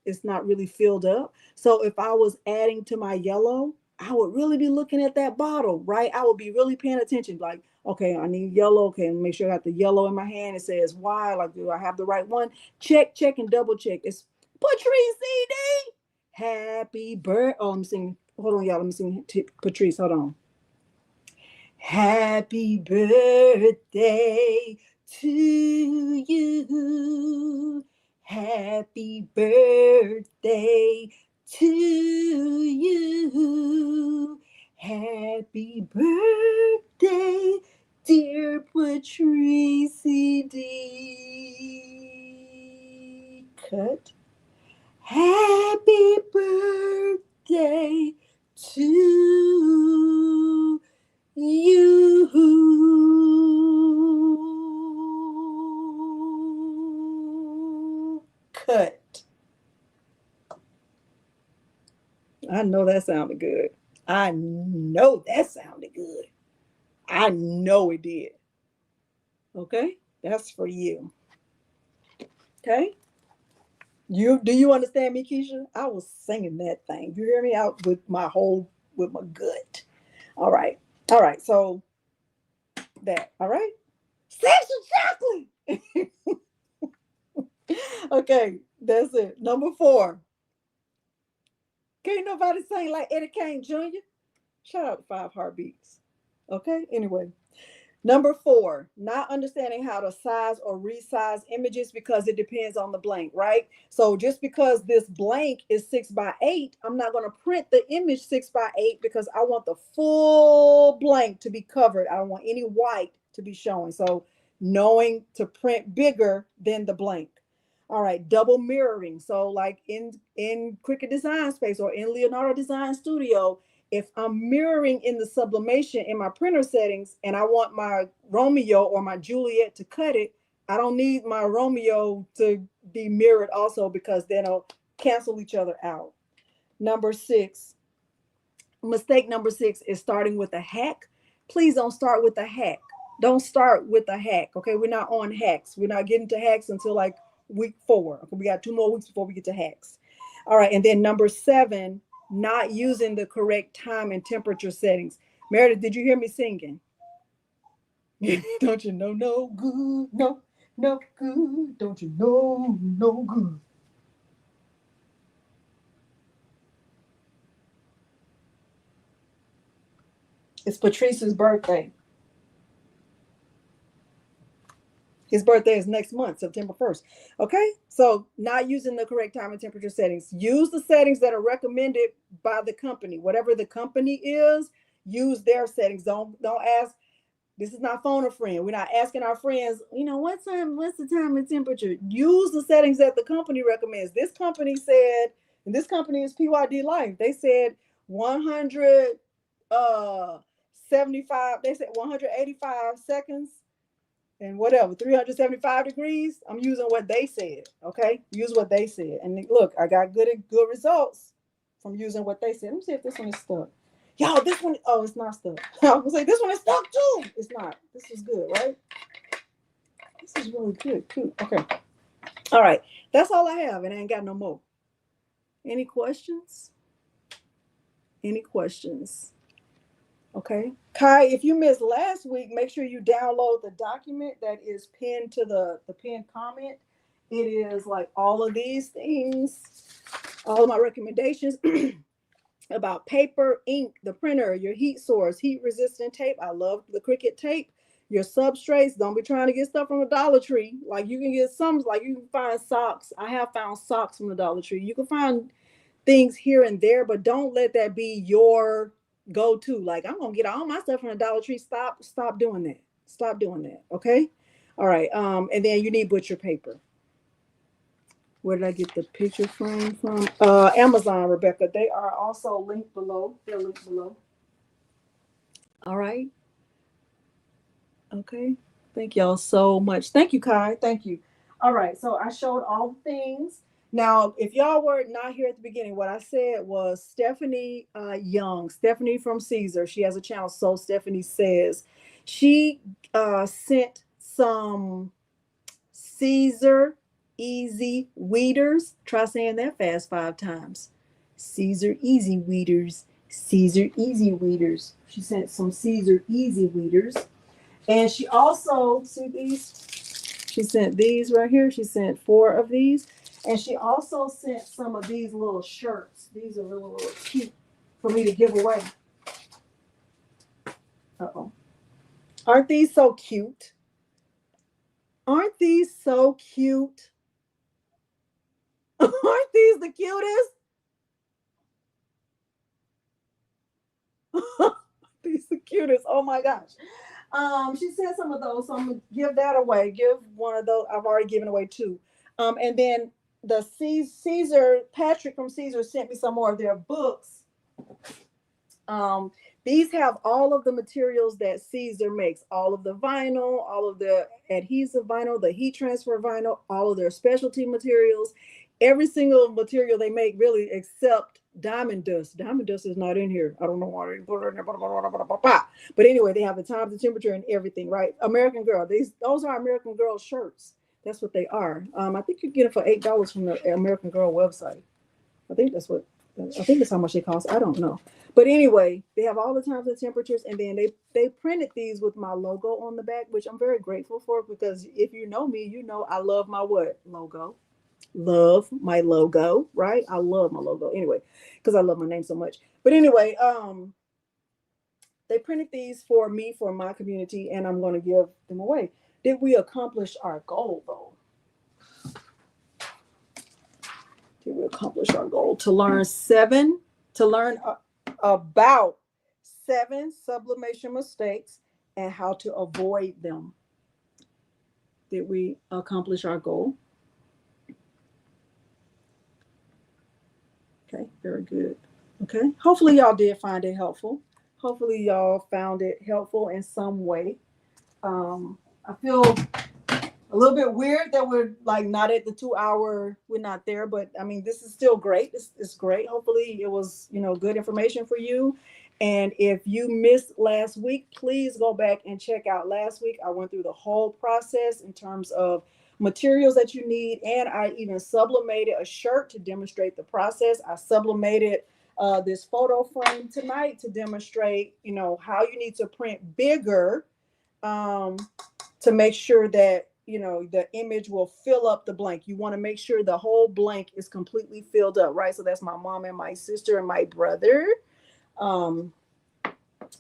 really filled up. So if I was adding to my yellow, I would really be looking at that bottle, right? I would be really paying attention, like, okay, I need yellow. Okay, make sure I got the yellow in my hand. It says why, like, do I have the right one? Check, and double check. It's Patrice CD. Happy birthday. Oh, I'm singing. Hold on, y'all. Let me sing Patrice. Hold on. Happy birthday to you. Happy birthday to you. Happy birthday, dear Patrice D. Cut. Happy birthday to you. Cut. I know that sounded good. I know that sounded good. I know it did. Okay? That's for you. Okay? Do you understand me, Keisha? I was singing that thing. You hear me out with my gut. All right. So that, all right? Sexual chocolate. Okay, that's it. Number 4. Can't nobody sing like Eddie Kane Jr. Shout out to Five Heartbeats. Okay, anyway. Number 4, not understanding how to size or resize images because it depends on the blank, right? So just because this blank is 6x8, I'm not going to print the image 6x8 because I want the full blank to be covered. I don't want any white to be showing. So knowing to print bigger than the blank. All right, double mirroring. So like in Cricut Design Space or in Leonardo Design Studio, if I'm mirroring in the sublimation in my printer settings and I want my Romeo or my Juliet to cut it, I don't need my Romeo to be mirrored also because then it'll cancel each other out. Number 6, mistake number 6 is starting with a hack. Please don't start with a hack. Don't start with a hack. Okay, we're not on hacks. We're not getting to hacks until like week 4. Okay, we got 2 more weeks before we get to hacks. All right, and then number 7, not using the correct time and temperature settings. Meredith, did you hear me singing? Don't you know no good, no good, don't you know no good. It's Patrice's birthday. His birthday is next month, September 1st. Okay, so not using the correct time and temperature settings. Use the settings that are recommended by the company. Whatever the company is, use their settings. Don't ask. This is not phone a friend. We're not asking our friends, what's the time and temperature? Use the settings that the company recommends. This company said, and this company is PYD Life. They said 175, they said 185 seconds and whatever, 375 degrees. I'm using what they said. Okay. Use what they said. And look, I got good results from using what they said. Let me see if this one is stuck. Y'all, this one, oh, it's not stuck. I was like, this one is stuck too. It's not. This is good, right? This is really good. Cute. Okay. All right. That's all I have, and I ain't got no more. Any questions? Any questions? Okay. Kai, if you missed last week, make sure you download the document that is pinned to the pinned comment. It is like all of these things, all of my recommendations about paper, ink, the printer, your heat source, heat resistant tape. I love the Cricut tape. Your substrates. Don't be trying to get stuff from the Dollar Tree. Like you can get some, like you can find socks. I have found socks from the Dollar Tree. You can find things here and there, but don't let that be your go-to. Like I'm gonna get all my stuff from the Dollar Tree. Stop doing that. Stop doing that. Okay. All right. And then you need butcher paper. Where did I get the picture frame from? Amazon, Rebecca. They are also linked below. They're linked below. All right. Okay. Thank y'all so much. Thank you, Kai. Thank you. All right. So I showed all the things. Now, if y'all were not here at the beginning, what I said was Stephanie Young, Stephanie from Caesar. She has a channel, So Stephanie Says. She sent some Caesar Easy Weeders. Try saying that fast 5 times. Caesar Easy Weeders. Caesar Easy Weeders. She sent some Caesar Easy Weeders. And she also, see these? She sent these right here. She sent 4 of these. And she also sent some of these little shirts. These are really, really cute for me to give away. Uh-oh. Aren't these so cute? Aren't these so cute? Aren't these the cutest? These the cutest. Oh my gosh. She sent some of those, so I'm gonna give that away. Give one of those. I've already given away 2. And then the Caesar, Patrick from Caesar sent me some more of their books. These have all of the materials that Caesar makes, all of the vinyl, all of the adhesive vinyl, the heat transfer vinyl, all of their specialty materials, every single material they make really except diamond dust. Diamond dust is not in here. I don't know why they put it in there. But anyway, they have the time, the temperature, and everything, right? American Girl. Those are American Girl shirts. That's what they are. I think you get it for $8 from the American Girl website. I think that's what I think that's how much they cost. I don't know. But anyway, they have all the times and temperatures, and then they printed these with my logo on the back, which I'm very grateful for, because if you know me, you know I love my what? Logo. Love my logo, right? I love my logo anyway, because I love my name so much. But anyway, they printed these for me, for my community, and I'm going to give them away. Did we accomplish our goal though? Did we accomplish our goal to learn about 7 sublimation mistakes and how to avoid them? Did we accomplish our goal? Okay, very good. Okay, hopefully y'all did find it helpful. Hopefully y'all found it helpful in some way. I feel a little bit weird that we're like not at the 2 hour, we're not there, but I mean, this is still great. It's great. Hopefully it was, good information for you. And if you missed last week, please go back and check out last week. I went through the whole process in terms of materials that you need, and I even sublimated a shirt to demonstrate the process. I sublimated this photo frame tonight to demonstrate, how you need to print bigger, to make sure that the image will fill up the blank. You want to make sure the whole blank is completely filled up, right? So that's my mom and my sister and my brother.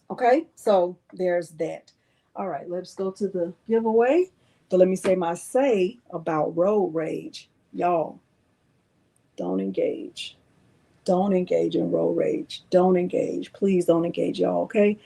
Okay, so there's that. All right, let's go to the giveaway. So let me say my say about road rage. Y'all, don't engage. Don't engage in road rage. Don't engage. Please don't engage, y'all, okay?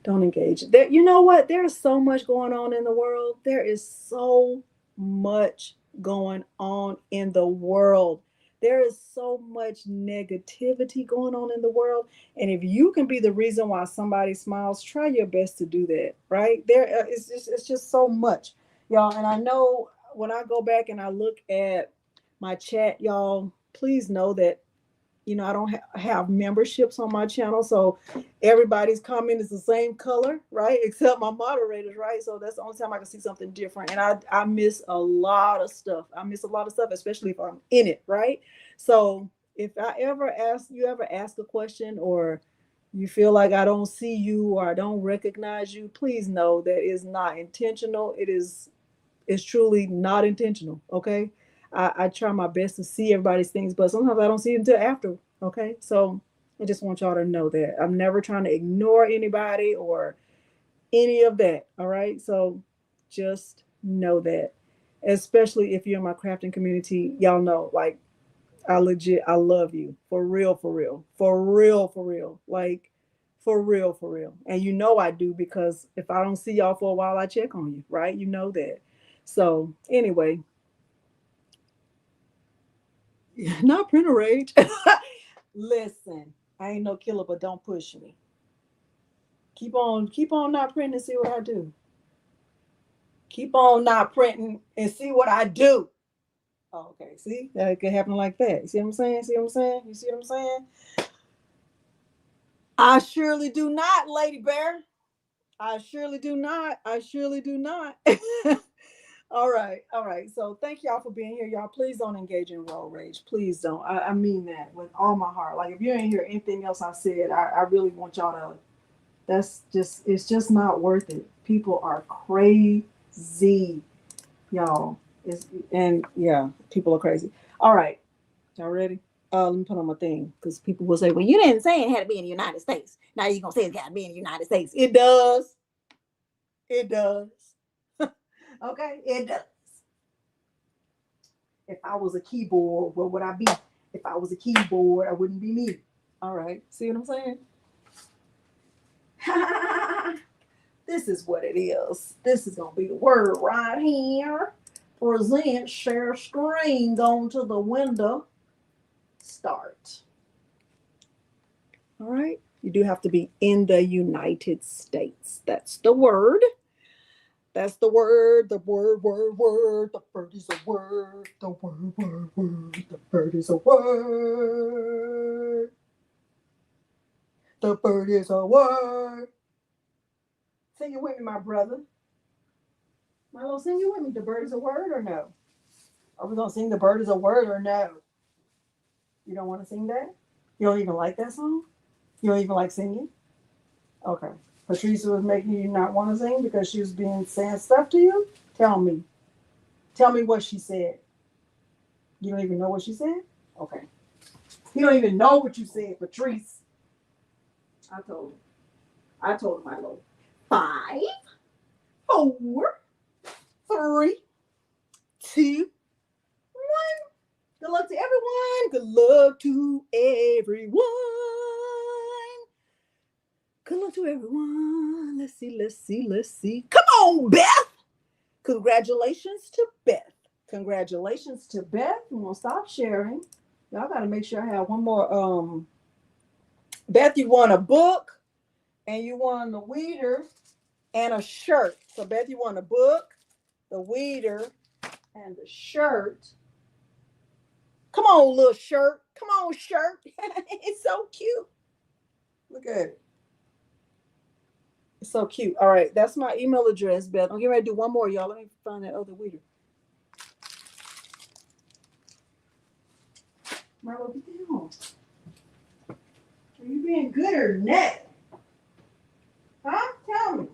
Don't engage. There, you know what? There's so much going on in the world. There is so much going on in the world. There is so much negativity going on in the world. And if you can be the reason why somebody smiles, try your best to do that, right? It's just so much, y'all. And I know when I go back and I look at my chat, y'all, please know that I don't have memberships on my channel, so everybody's comment is the same color, right? Except my moderators, right? So that's the only time I can see something different. And I miss a lot of stuff. I miss a lot of stuff, especially if I'm in it, right? So if I ever ask a question, or you feel like I don't see you or I don't recognize you, please know that it's not intentional. It's truly not intentional, okay? I try my best to see everybody's things, but sometimes I don't see it until after. Okay, so I just want y'all to know that I'm never trying to ignore anybody or any of that. All right, so just know that, especially if you're in my crafting community, y'all know, like, I love you for real, for real, for real, for real, like for real, for real. And I do, because if I don't see y'all for a while, I check on you, right? You know that. So anyway, not printer rage. Listen, I ain't no killer, but don't push me. Keep on not printing and see what I do. Keep on not printing and see what I do. Oh, okay, see? That could happen like that. You see what I'm saying? See what I'm saying? You see what I'm saying? I surely do not, Lady Bear. I surely do not. I surely do not. All right, all right. So thank y'all for being here. Y'all, please don't engage in road rage. Please don't. I mean that with all my heart. Like, if you ain't hear anything else I said, I really want y'all to. It's just not worth it. People are crazy, y'all. And yeah, people are crazy. All right, y'all ready? Let me put on my thing, because people will say, "Well, you didn't say it had to be in the United States. Now you're gonna say it's got to be in the United States." It does. It does. Okay, it does. If I was a keyboard, what would I be? If I was a keyboard, I wouldn't be me. All right, see what I'm saying? This is what it is. This is going to be the word right here. Present, share screen, go to the window, start. All right. You do have to be in the United States. That's the word. That's the word. The word. The bird is a word. The word. The bird is a word. The bird is a word. Sing it with me, my brother. Milo, sing it with me. The bird is a word, or no? Are we going to sing the bird is a word, or no? You don't want to sing that? You don't even like that song? You don't even like singing? Okay. Patrice was making you not want to sing because she was saying stuff to you? Tell me. Tell me what she said. You don't even know what she said? Okay. You don't even know what you said, Patrice. I told him I know. 5, 4, 3, 2, 1. Good luck to everyone. Good luck to everyone. Good luck to everyone. Let's see. Come on, Beth. Congratulations to Beth. Congratulations to Beth. I'm gonna stop sharing. Y'all gotta make sure I have one more. Beth, you won a book and you won the weeder and a shirt. So Beth, you won a book, the weeder, and the shirt. Come on, little shirt. Come on, shirt. It's so cute. Look at it. It's so cute. All right, that's my email address, Beth. I'm getting ready to do one more, y'all. Let me find that other weeder. Marlo, get down. Are you being good or not? Huh? Tell me.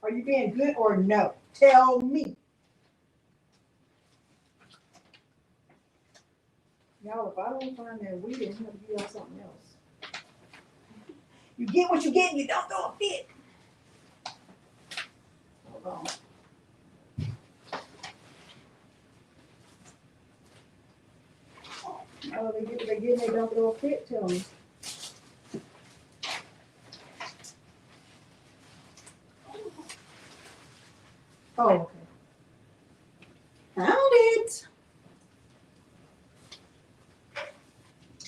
Are you being good or no? Tell me. Y'all, if I don't find that weeder, I'm going to give y'all something else. You get what you get and you don't go a fit. Hold on. Oh, they get what they get and they don't go a fit, tell me. Oh, okay. Found it.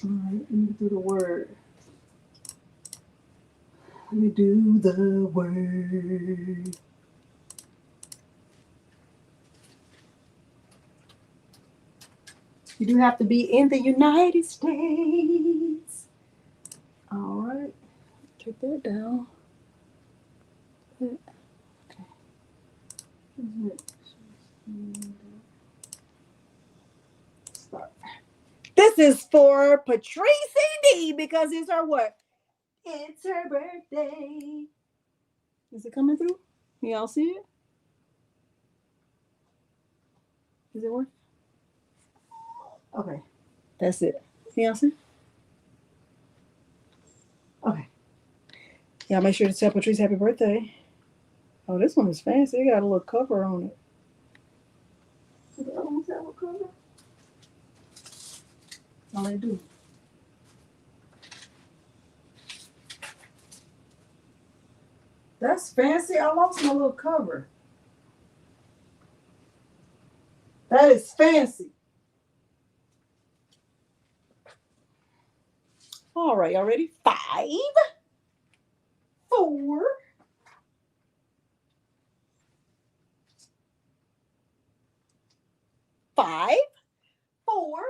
All right, let me do the word. Let me do the word. You do have to be in the United States. All right, take that down. Okay. Start. This is for Patrice D because it's her what? It's her birthday. Is it coming through? Can y'all see it? Is it working? Okay, that's it. Can y'all see? Okay. Y'all make sure to tell Patrice happy birthday. Oh, this one is fancy. It got a little cover on it. Do the other ones have a cover? No, they do. That's fancy. I lost my little cover. That is fancy. All right, y'all ready? 5, 4, 5, 4,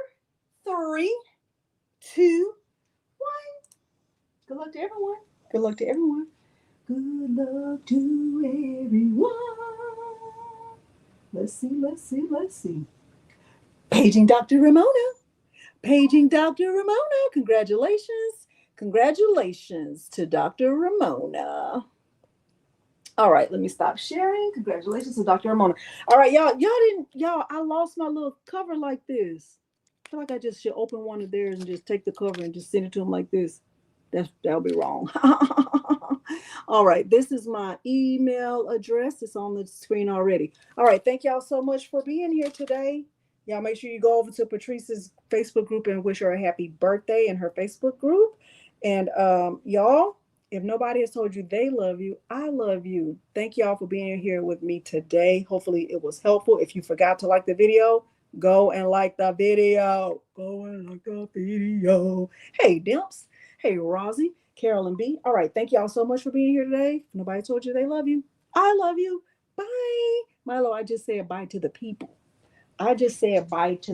3, 2, 1. Good luck to everyone. Good luck to everyone. Good luck to everyone. Let's see. Paging Dr. Ramona. Paging Dr. Ramona. Congratulations. Congratulations to Dr. Ramona. All right, let me stop sharing. Congratulations to Dr. Ramona. All right, y'all, I lost my little cover like this. I feel like I just should open one of theirs and just take the cover and just send it to them like this. That'll be wrong. All right, this is my email address. It's on the screen already. All right, thank y'all so much for being here today. Y'all make sure you go over to Patrice's Facebook group and wish her a happy birthday in her Facebook group. And y'all, if nobody has told you they love you, I love you. Thank y'all for being here with me today. Hopefully it was helpful. If you forgot to like the video, go and like the video. Go and like the video. Hey, Dimps. Hey, Rosie, Carolyn B. All right, thank y'all so much for being here today. If nobody told you they love you, I love you. Bye. Milo, I just said bye to the people. I just said bye to